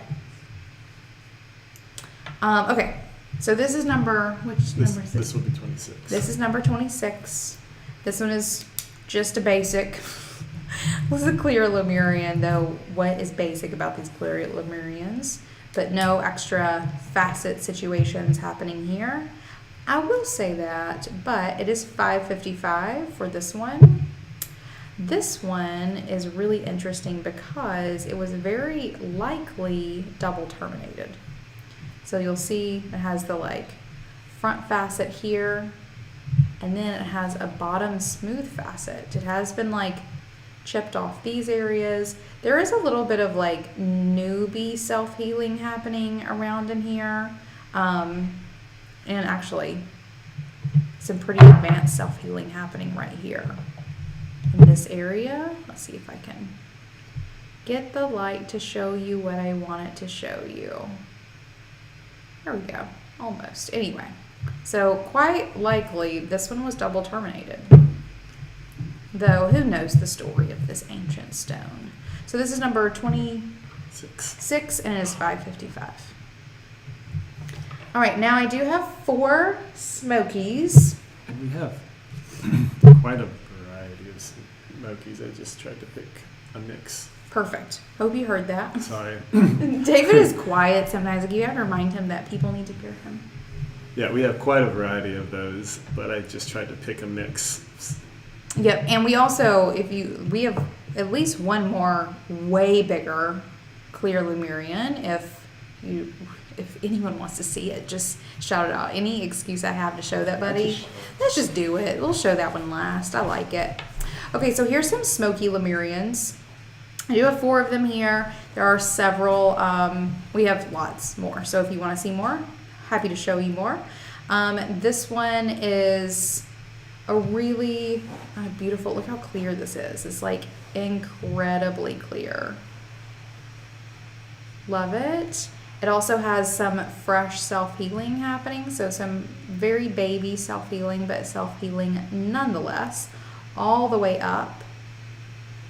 Okay. So this is number, number is this? This will be 26. This is number 26. This one is just a basic. This is a clear Lemurian, though. What is basic about these clear Lemurians? But no extra facet situations happening here. I will say that, but it is $555 for this one. This one is really interesting because it was very likely double terminated. So you'll see it has the like front facet here, and then it has a bottom smooth facet. It has been like chipped off these areas. There is a little bit of like newbie self-healing happening around in here. And actually some pretty advanced self-healing happening right here in this area. Let's see if I can get the light to show you what I want it to show you. There we go, almost. Anyway, so quite likely this one was double terminated. Though, who knows the story of this ancient stone? So this is number 26 and it is $555. All right, now I do have 4 Smokies. And we have quite a variety of smokies. I just tried to pick a mix. Perfect. Hope you heard that. Sorry. David is quiet sometimes. Like, you have to remind him that people need to hear him. Yeah, we have quite a variety of those, but I just tried to pick a mix. Yep, and we also, we have at least one more way bigger clear Lemurian. If anyone wants to see it, just shout it out. Any excuse I have to show that, buddy, let's just do it. We'll show that one last. I like it. Okay, so here's some smoky Lemurians. I do have 4 of them here. There are several. We have lots more. So if you want to see more, happy to show you more. This one is a really beautiful, look how clear this is. It's like incredibly clear. Love it. It also has some fresh self-healing happening. So some very baby self-healing, but self-healing nonetheless, all the way up.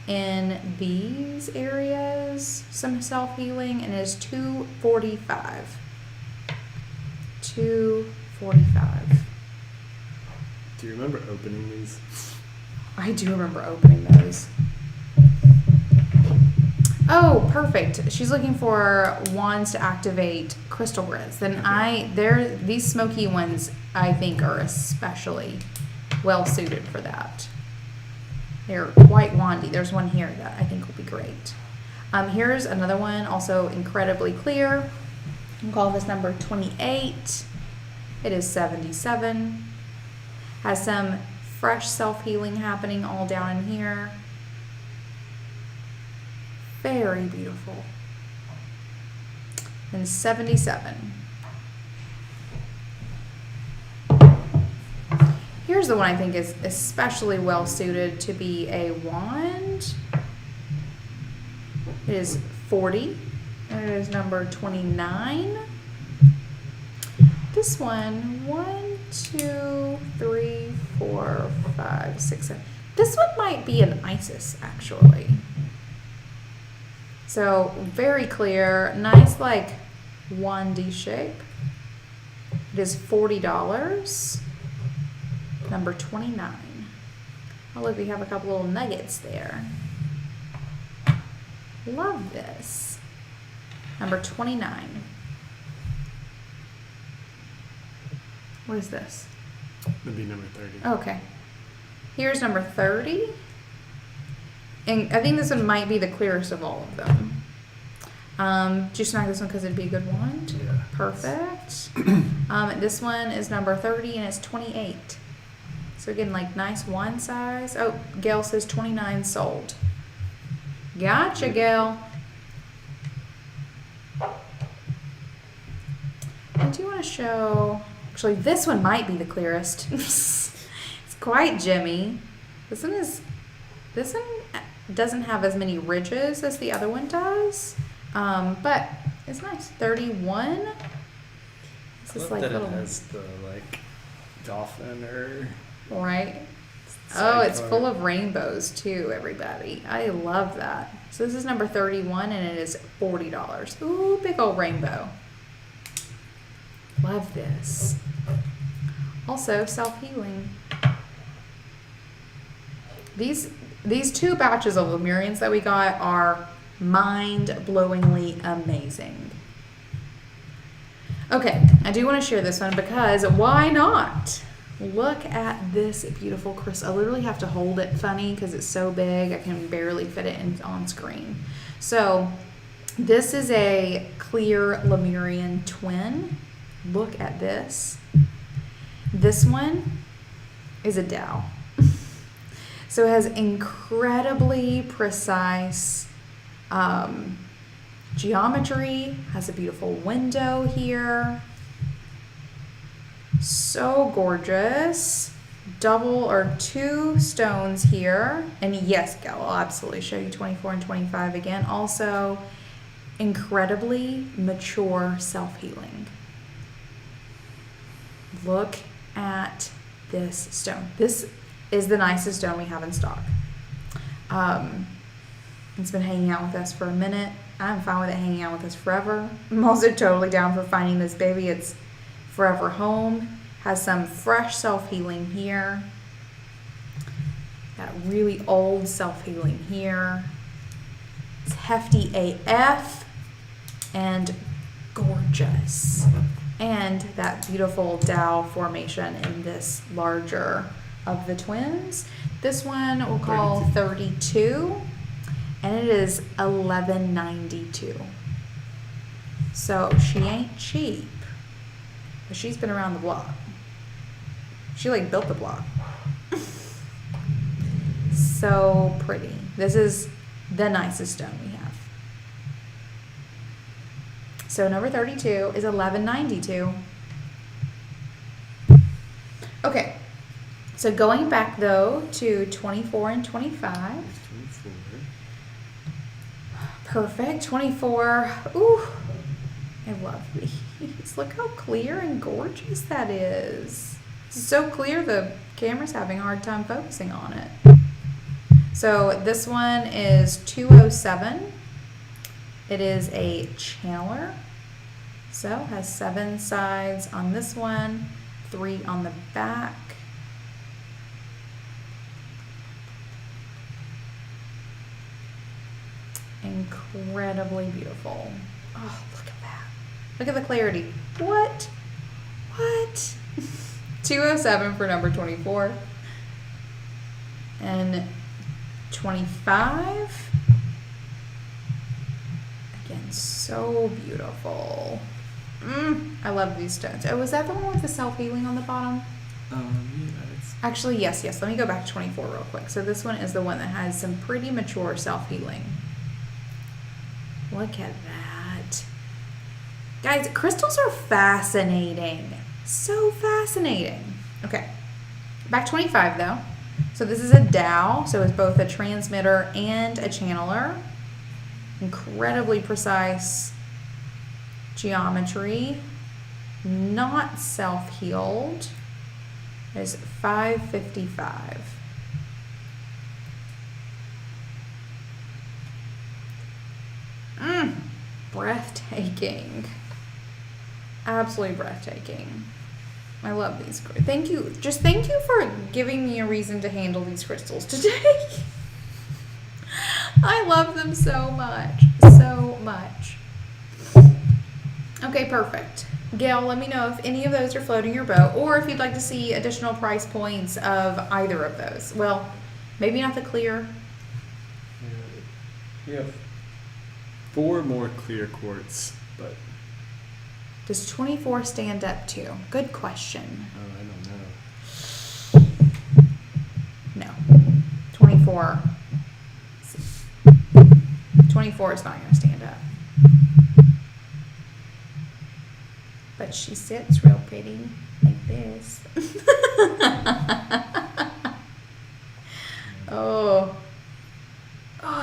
In these areas, some self-healing, and it is $245. $245. Do you remember opening these? I do remember opening those. Oh, perfect. She's looking for wands to activate crystal grids. Then okay. These smoky ones I think are especially well suited for that. They're quite wandy. There's one here that I think will be great. Here's another one, also incredibly clear. I'll call this number 28. It is $77. Has some fresh self-healing happening all down in here. Very beautiful. and 77. Here's the one I think is especially well suited to be a wand. It is 40. And it is number 29. This one, 1, 2, 3, 4, 5, 6, 7. This one might be an Isis, actually. So very clear, nice like wandy shape. It is $40. Number 29. Oh look, we have a couple little nuggets there. Love this. Number 29. What is this? That'd be number 30. Okay. Here's number 30. And I think this one might be the clearest of all of them. Did you snag this one because it'd be a good wand? Yeah. Perfect. This one is number 30 and it's 28. So again, like nice wand size. Oh, Gail says 29 sold. Gotcha, Gail. I do want to show, actually this one might be the clearest. It's quite gemmy. This one doesn't have as many ridges as the other one does, but it's nice. 31. This is like that little. It has the like dolphin or Right. Oh, it's sidecar. full of rainbows too, everybody. I love that. So this is number 31 and it is $40. Ooh, big old rainbow. Love this. Also, self-healing. These two batches of Lemurians that we got are mind-blowingly amazing. Okay, I do want to share this one because why not? Look at this beautiful crystal. I literally have to hold it funny because it's so big. I can barely fit it on screen. So this is a clear Lemurian twin. Look at this. This one is a dowel. So it has incredibly precise geometry, has a beautiful window here. So gorgeous. Double or two stones here. And yes, Gal, I'll absolutely show you 24 and 25 again. Also, incredibly mature self-healing. Look at this stone. This is the nicest stone we have in stock. It's been hanging out with us for a minute. I'm fine with it hanging out with us forever. I'm also totally down for finding this baby. It's forever home. Has some fresh self-healing here. Got really old self-healing here. It's hefty AF and gorgeous. And that beautiful dowel formation in this larger of the twins. This one we'll call 32, and it is $11.92. So she ain't cheap, but she's been around the block. She like built the block. So pretty. This is the nicest stone we have. So number 32 is $11.92. Okay. So going back though to 24 and 25. 24. Perfect. 24. Ooh. I love these. Look how clear and gorgeous that is. It's so clear the camera's having a hard time focusing on it. So this one is 207. It is a channeler. So has 7 sides on this one, 3 on the back. Incredibly beautiful. Oh, look at that. Look at the clarity. What? 207 for number 24. And 25. Again, so beautiful. I love these stones. Oh, was that the one with the self-healing on the bottom? Yeah, it's Actually, yes. Let me go back to 24 real quick. So this one is the one that has some pretty mature self-healing. Look at that. Guys, crystals are fascinating. So fascinating. Okay, back 25 though. So this is a dowel, so it's both a transmitter and a channeler. Incredibly precise geometry. Not self-healed. Is 555. Breathtaking. Absolutely breathtaking. I love these. Thank you. Just thank you for giving me a reason to handle these crystals today. I love them so much. So much. Okay, perfect. Gail, let me know if any of those are floating your boat, or if you'd like to see additional price points of either of those. Well, maybe not the clear. We have 4 more clear quartz, but Does 24 stand up to? Good question. I don't know. No. 24. 24 is not going to stand up. But she sits real pretty, like this. Oh,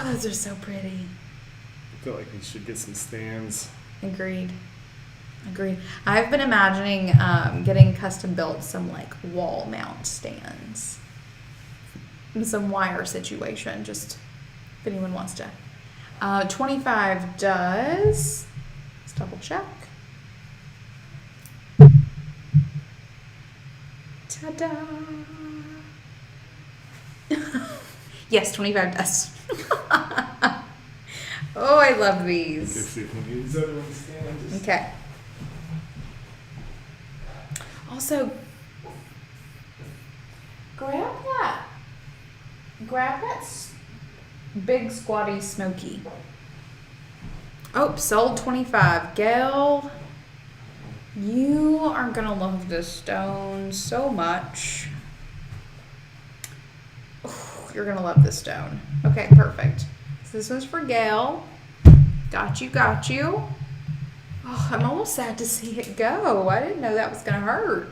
those are so pretty. I feel like we should get some stands. Agreed. I've been imagining getting custom built some like wall mount stands. Some wire situation, just if anyone wants to. 25 does. Let's double check. Ta-da! Yes, 25 does. Oh, I love these. Let's see if these other ones stand. Okay. Also, grab that big squatty smoky. Oh, sold 25. Gail, you are gonna love this stone so much. Oh, you're gonna love this stone. Okay, perfect. So this one's for Gail. Got you. Oh, I'm almost sad to see it go. I didn't know that was gonna hurt.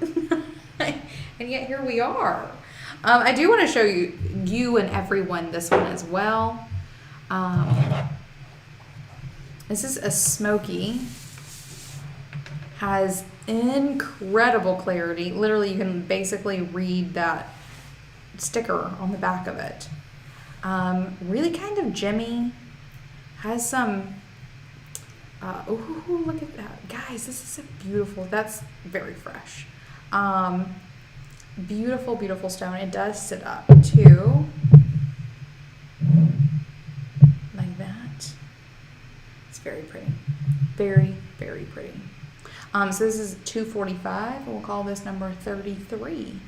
And yet here we are. I do want to show you and everyone this one as well. This is a smoky. Has incredible clarity. Literally, you can basically read that sticker on the back of it. Really kind of gemmy. Has some... look at that. Guys, this is a beautiful... That's very fresh. Beautiful stone. It does sit up too, like that. It's very pretty, very pretty. So this is 245. We'll call this number 33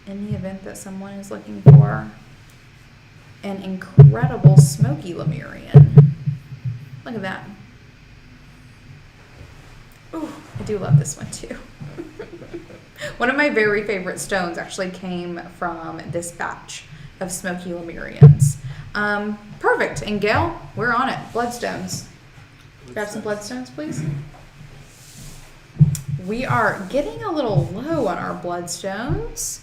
in the event that someone is looking for an incredible smoky Lemurian. Look at that. Oh, I do love this one too. One of my very favorite stones actually came from this batch of smoky Lemurians. Perfect. And Gail, we're on it. Bloodstones. Grab some bloodstones, please. We are getting a little low on our bloodstones,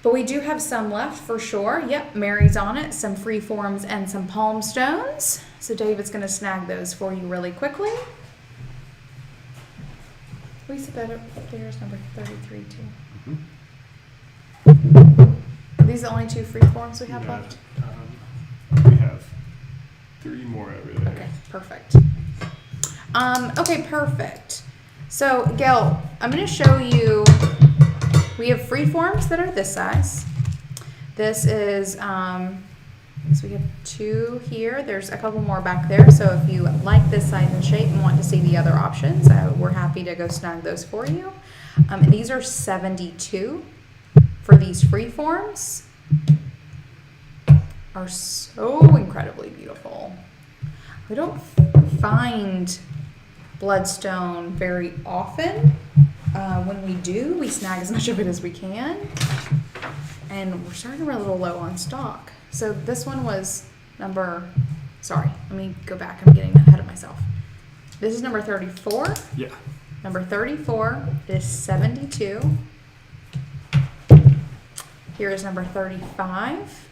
but we do have some left for sure. Yep, Mary's on it. Some free forms and some palm stones. So David's going to snag those for you really quickly. We said that there's number 33 too. Are these the only 2 free forms we have left? We have 3 more over there. Okay, perfect. Okay, perfect. So, Gail, I'm going to show you, we have free forms that are this size. This is, so we have 2 here. There's a couple more back there. So if you like this size and shape and want to see the other options, we're happy to go snag those for you. These are 72 for these free forms. Are so incredibly beautiful. We don't find bloodstone very often. When we do, we snag as much of it as we can. And we're starting to run a little low on stock. So this one was let me go back. I'm getting ahead of myself. This is number 34. Yeah. Number 34 is 72. Here is number 35.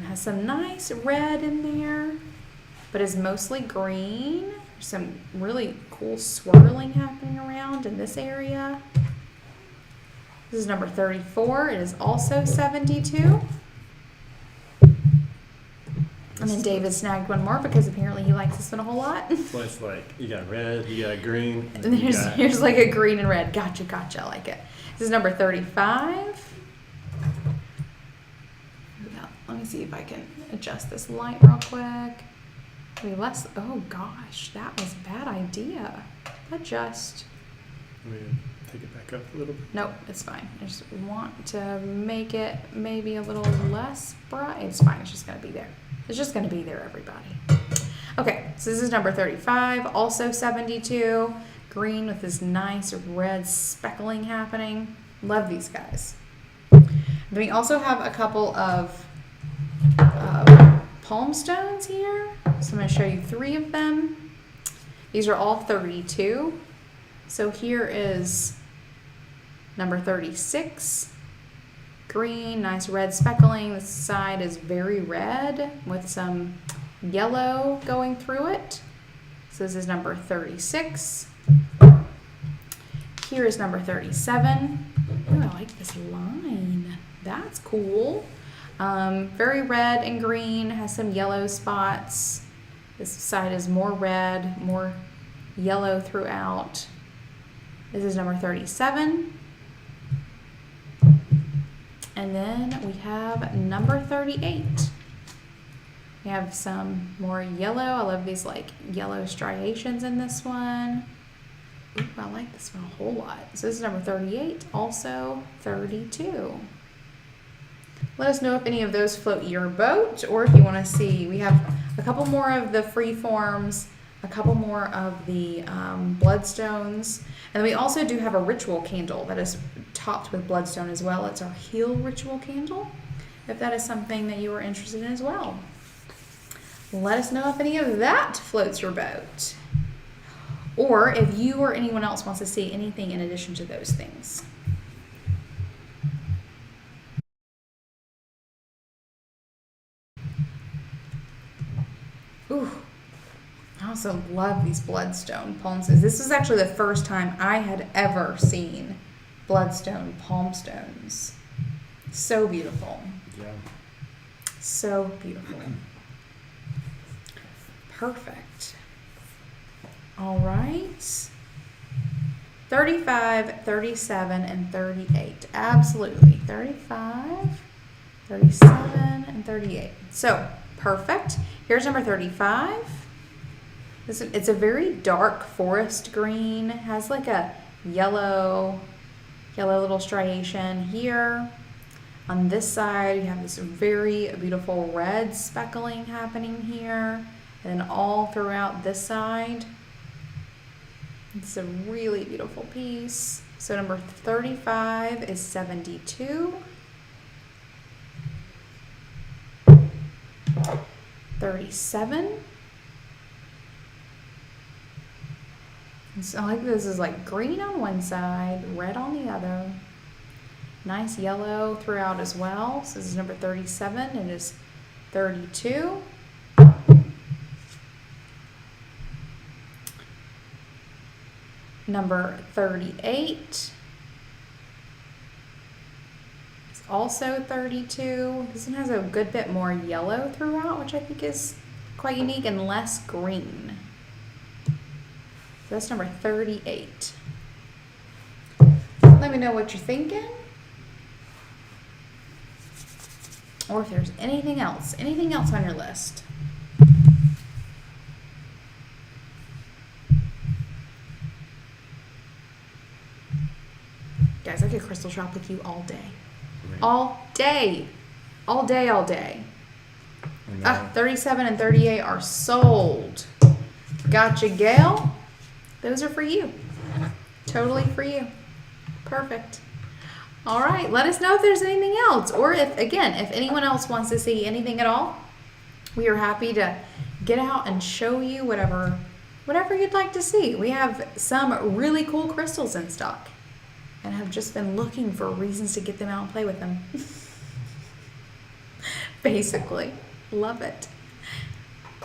Has some nice red in there, but is mostly green. There's some really cool swirling happening around in this area. This is number 34. It is also 72. And then David snagged one more because apparently he likes this one a whole lot. So it's like you got red, you got green, And here's like a green and red. Gotcha. I like it. This is number 35. Let me see if I can adjust this light real quick. Oh gosh, that was a bad idea. Adjust. Let me take it back up a little bit. Nope, it's fine. I just want to make it maybe a little less bright. It's fine. It's just going to be there. It's just going to be there, everybody. Okay, so this is number 35, also 72. Green with this nice red speckling happening. Love these guys. Then we also have a couple of palm stones here. So I'm going to show you 3 of them. These are all 32. So here is number 36. Green, nice red speckling. This side is very red with some yellow going through it. So this is number 36. Here is number 37. Ooh, I like this line. That's cool. Very red and green, has some yellow spots. This side is more red, more yellow throughout. This is number 37. And then we have number 38. We have some more yellow. I love these like yellow striations in this one. Ooh, I like this one a whole lot. So this is number 38, also 32. Let us know if any of those float your boat, or if you want to see. We have a couple more of the free forms, a couple more of the bloodstones, and we also do have a ritual candle that is topped with bloodstone as well. It's our heal ritual candle, if that is something that you are interested in as well. Let us know if any of that floats your boat, or if you or anyone else wants to see anything in addition to those things. Ooh, I also love these bloodstone palm stones. This is actually the first time I had ever seen bloodstone palm stones. So beautiful. Yeah. So beautiful. Perfect. All right. 35, 37, and 38. Absolutely. 35, 37, and 38. So, perfect. Here's number 35. It's a very dark forest green. It has like a yellow little striation here. On this side, you have this very beautiful red speckling happening here. And then all throughout this side. It's a really beautiful piece. So number 35 is 72. 37. So I like this is like green on one side, red on the other. Nice yellow throughout as well. So this is number 37. It is 32. Number 38 is also 32. This one has a good bit more yellow throughout, which I think is quite unique, and less green. So that's number 38. Let me know what you're thinking. Or if there's anything else on your list. Guys, I could crystal shop with you all day. Right. All day. All day, all day. 37 and 38 are sold. Gotcha, Gail. Those are for you. Totally for you. Perfect. All right. Let us know if there's anything else. Or if anyone else wants to see anything at all, we are happy to get out and show you whatever whatever you'd like to see. We have some really cool crystals in stock and have just been looking for reasons to get them out and play with them. Basically, love it.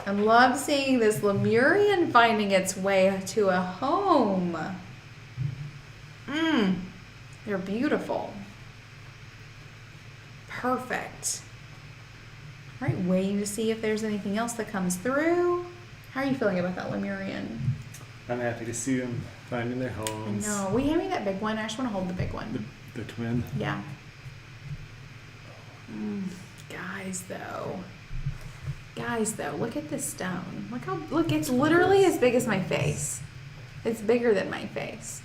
I love seeing this Lemurian finding its way to a home. They're beautiful. Perfect. All right, waiting to see if there's anything else that comes through. How are you feeling about that Lemurian? I'm happy to see them finding their I homes. know. Will you hand me that big one? I just want to hold the big one. The twin. Yeah. Guys, though, look at this stone. Look, it's literally as big as my face. It's bigger than my face.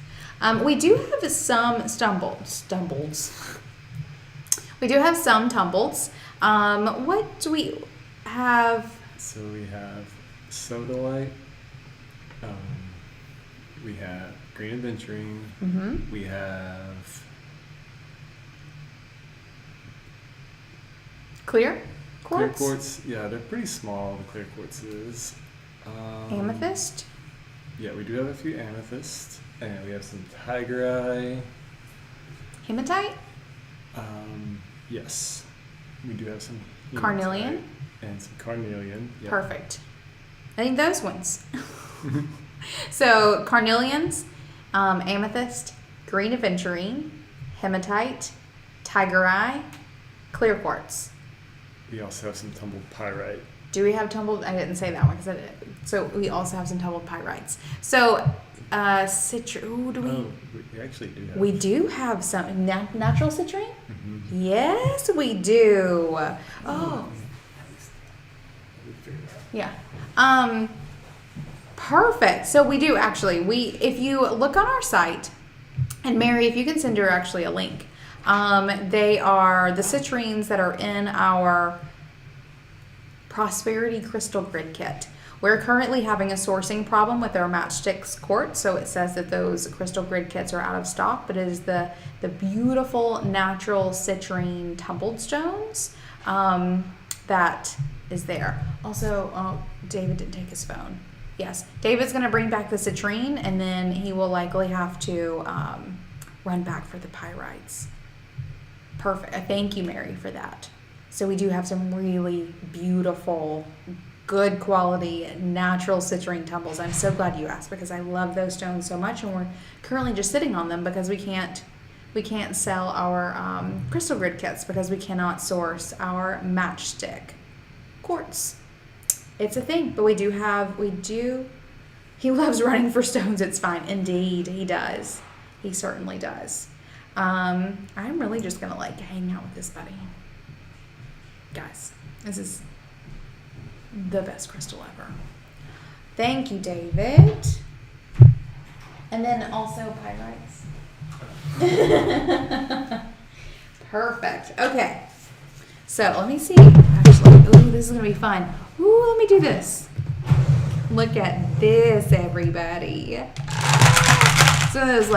We do have some stumbles. We do have some tumbles. What do we have? So we have Sodalite. We have Green Adventuring. Mm-hmm. We have Clear quartz? Clear Quartz. Yeah, they're pretty small, the Clear Quartzes. Amethyst? Yeah, we do have a few amethyst. And we have some Tiger Eye. Hematite? Yes. We do have some Carnelian? hematite and some carnelian. Yep. Perfect. I think those ones. So carnelians, amethyst, green aventurine, hematite, tiger eye, clear quartz. We also have some tumbled pyrite. Do we have tumbled? I didn't say that one because I did. So we also have some tumbled pyrites. So ooh, do we? Oh, we actually do have. We do have some natural citrine. Mm-hmm. Yes, we do. Oh. Yeah. Perfect. So we do actually. If you look on our site, and Mary, if you can send her actually a link. They are the citrines that are in our Prosperity Crystal Grid Kit. We're currently having a sourcing problem with our Matchsticks quartz, so it says that those crystal grid kits are out of stock, but it is the beautiful natural citrine tumbled stones that is there. Also, David didn't take his phone. Yes, David's going to bring back the citrine, and then he will likely have to run back for the pyrites. Perfect. Thank you, Mary, for that. So we do have some really beautiful, good quality, natural citrine tumbles. I'm so glad you asked because I love those stones so much, and we're currently just sitting on them because we can't sell our crystal grid kits because we cannot source our matchstick quartz. It's a thing, but we do. He loves running for stones. It's fine. Indeed, he does. He certainly does. I'm really just gonna hang out with this buddy. Guys, this is the best crystal ever. Thank you, David. And then also pyrites. Perfect. Okay. So let me see. Actually, ooh, this is gonna be fun. Ooh, let me do this. Look at this, everybody. So those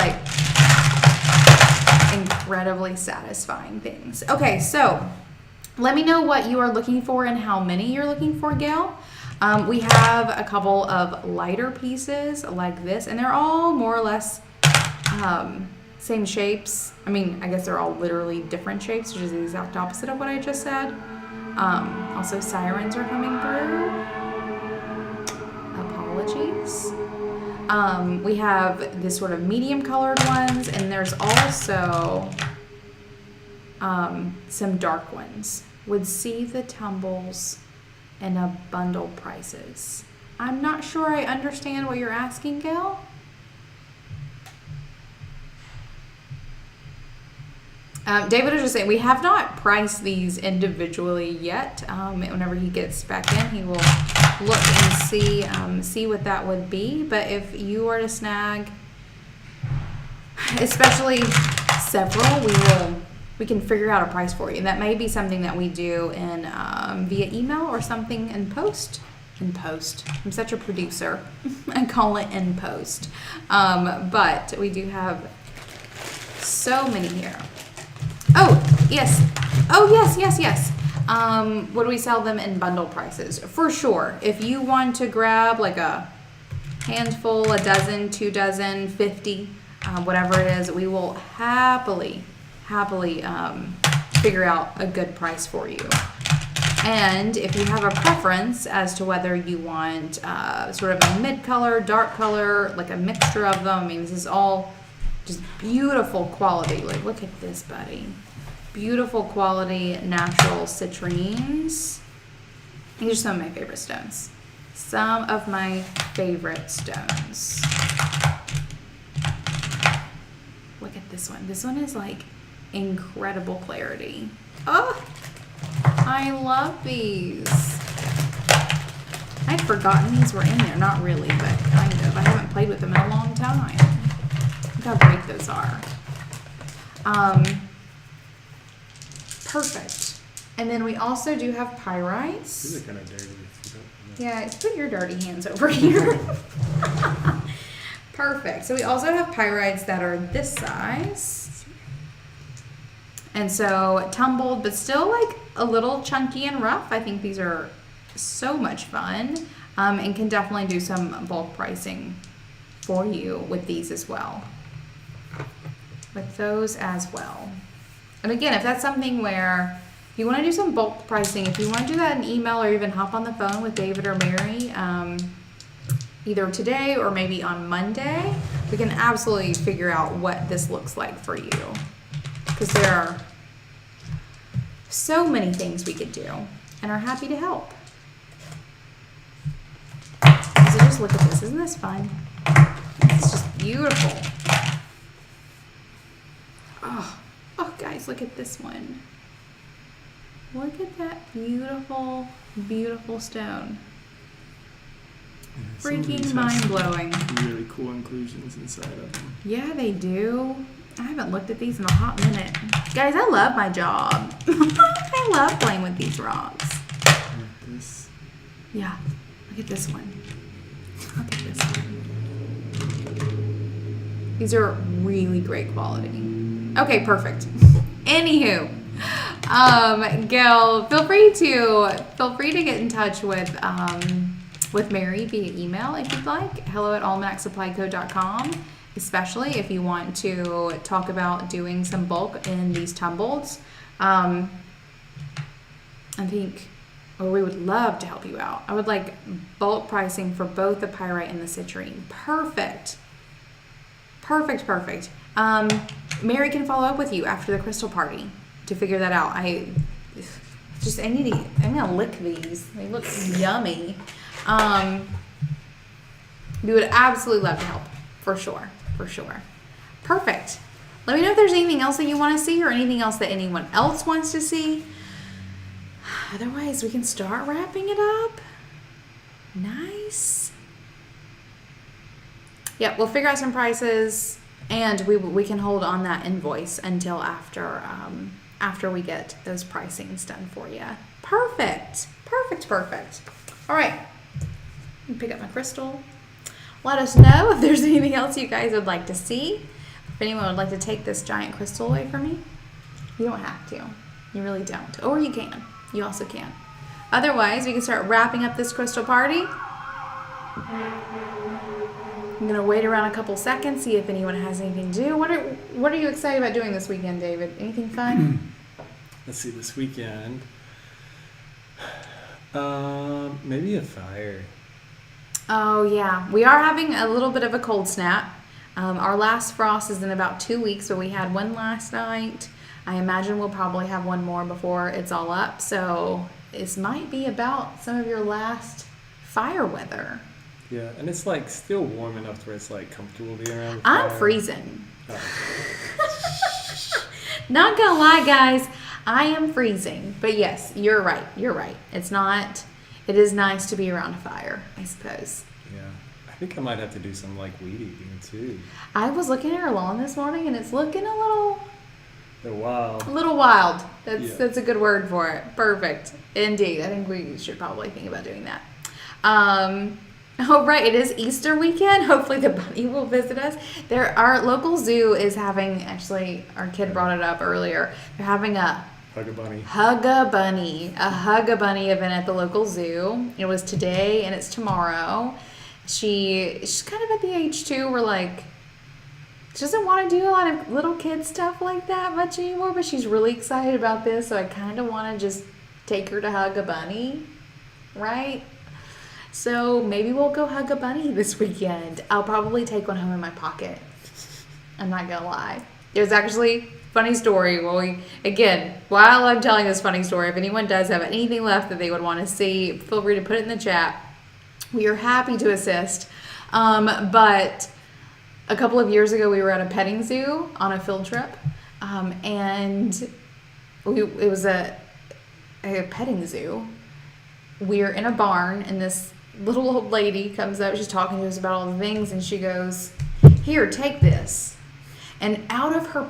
incredibly satisfying things. Okay, so let me know what you are looking for and how many you're looking for, Gail. We have a couple of lighter pieces like this, and they're all more or less same shapes. I mean, I guess they're all literally different shapes, which is the exact opposite of what I just said. Also, sirens are coming through. Apologies. We have this sort of medium colored ones, and there's also some dark ones. Would see the tumbles in a bundle prices. I'm not sure I understand what you're asking, Gail. David was just saying we have not priced these individually yet. Whenever he gets back in, he will look and see what that would be. But if you were to snag, especially several, we can figure out a price for you. And that may be something that we do in via email or something in post. In post. I'm such a producer. I call it in post. But we do have so many here. Oh, yes. Would we sell them in bundle prices? For sure. If you want to grab handful, a dozen, 2 dozen, 50, whatever it is, we will happily figure out a good price for you. And if you have a preference as to whether you want sort of a mid color, dark color, like a mixture of them, I mean, this is all just beautiful quality. Like, look at this, buddy. Beautiful quality natural citrines. These are some of my favorite stones. Some of my favorite stones. Look at this one. This one is like incredible clarity. Oh, I love these. I'd forgotten these were in there. Not really, but kind of. I haven't played with them in a long time. Look how great those are. Perfect. And then we also do have pyrites. These are kind of dirty. Yeah, put your dirty hands over here. Perfect. So we also have pyrites that are this size. And so tumbled, but still like a little chunky and rough. I think these are so much fun, and can definitely do some bulk pricing for you with these as well. With those as well. And again, if that's something where you want to do some bulk pricing, if you want to do that in email or even hop on the phone with David or Mary, either today or maybe on Monday, we can absolutely figure out what this looks like for you. Because there are so many things we could do and are happy to help. So just look at this. Isn't this fun? It's just beautiful. Oh, guys, look at this one. Look at that beautiful, beautiful stone. Freaking mind-blowing. Really cool inclusions inside of them. Yeah, they do. I haven't looked at these in a hot minute. Guys, I love my job. I love playing with these rocks. Like this. Yeah, look at this one. Look at this one. These are really great quality. Okay, perfect. Anywho, Gail, feel free to get in touch with Mary via email if you'd like. hello@almanacsupplyco.com, especially if you want to talk about doing some bulk in these tumbleds. I think, we would love to help you out. I would like bulk pricing for both the pyrite and the citrine. Perfect. Mary can follow up with you after the crystal party to figure that out. I'm gonna lick these. They look yummy. We would absolutely love to help, for sure. Perfect. Let me know if there's anything else that you want to see or anything else that anyone else wants to see. Otherwise, we can start wrapping it up. Nice. Yeah, we'll figure out some prices, and we can hold on that invoice until after we get those pricings done for you. Perfect. All right. Pick up my crystal. Let us know if there's anything else you guys would like to see. If anyone would like to take this giant crystal away from me, you don't have to. You really don't. Or you can. You also can. Otherwise, we can start wrapping up this crystal party. I'm going to wait around a couple seconds, see if anyone has anything to do. What are you excited about doing this weekend, David? Anything fun? Let's see, this weekend. Maybe a fire. Oh, yeah. We are having a little bit of a cold snap. Our last frost is in about 2 weeks, so we had one last night. I imagine we'll probably have one more before it's all up. So this might be about some of your last fire weather. Yeah, and it's like still warm enough where it's like comfortable being around the I'm fire. freezing. Oh. Not gonna lie, guys. I am freezing. But yes, you're right. It is nice to be around a fire, I suppose. Yeah. I think I might have to do some like weed eating too. I was looking at our lawn this morning and it's looking a little wild. That's a good word for it. Perfect. Indeed. I think we should probably think about doing that. Oh, right. It is Easter weekend. Hopefully the bunny will visit us. Our local zoo is having, actually, our kid brought it up earlier. They're having a Hug a Bunny event at the local zoo. It was today and it's tomorrow. she's kind of at the age too where like she doesn't want to do a lot of little kid stuff like that much anymore, but she's really excited about this, so I kind of want to just take her to hug a bunny, right? So maybe we'll go hug a bunny this weekend. I'll probably take one home in my pocket. I'm not gonna lie. There's actually funny story. Well, while I'm telling this funny story, if anyone does have anything left that they would want to see, feel free to put it in the chat. We are happy to assist. But a couple of years ago, we were at a petting zoo on a field trip, and it was a petting zoo. We are in a barn, and this little old lady comes up. She's talking to us about all the things, and she goes, "Here, take this." And out of her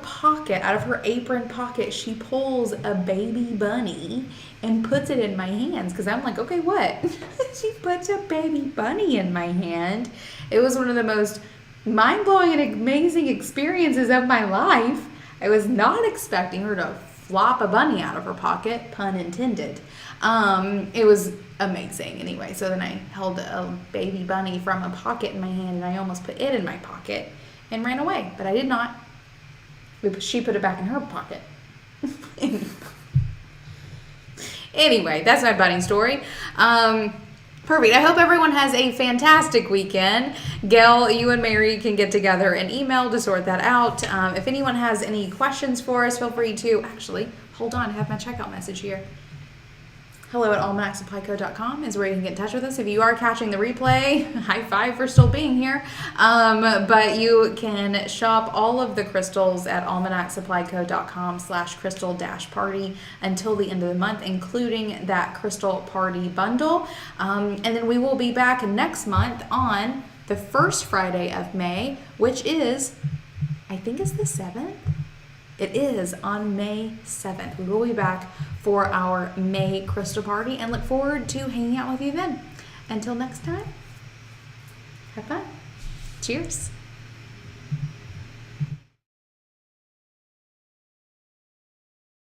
apron pocket, she pulls a baby bunny and puts it in my hands. Because I'm like, okay, what? She puts a baby bunny in my hand. It was one of the most mind-blowing and amazing experiences of my life. I was not expecting her to flop a bunny out of her pocket, pun intended. It was amazing. Anyway, so then I held a baby bunny from a pocket in my hand, and I almost put it in my pocket and ran away, but I did not. She put it back in her pocket. Anyway, that's my bunny story. Perfect. I hope everyone has a fantastic weekend. Gail, you and Mary can get together and email to sort that out. If anyone has any questions for us, feel free to, actually, hold on, I have my checkout message here. hello@almanacssupplyco.com is where you can get in touch with us. If you are catching the replay, high five for still being here. But you can shop all of the crystals at almanacssupplyco.com/crystal-party until the end of the month, including that crystal party bundle. And then we will be back next month on the first Friday of May, which is, I think it's the 7th. It is on May 7th. We will be back for our May crystal party and look forward to hanging out with you then. Until next time, have fun. Cheers.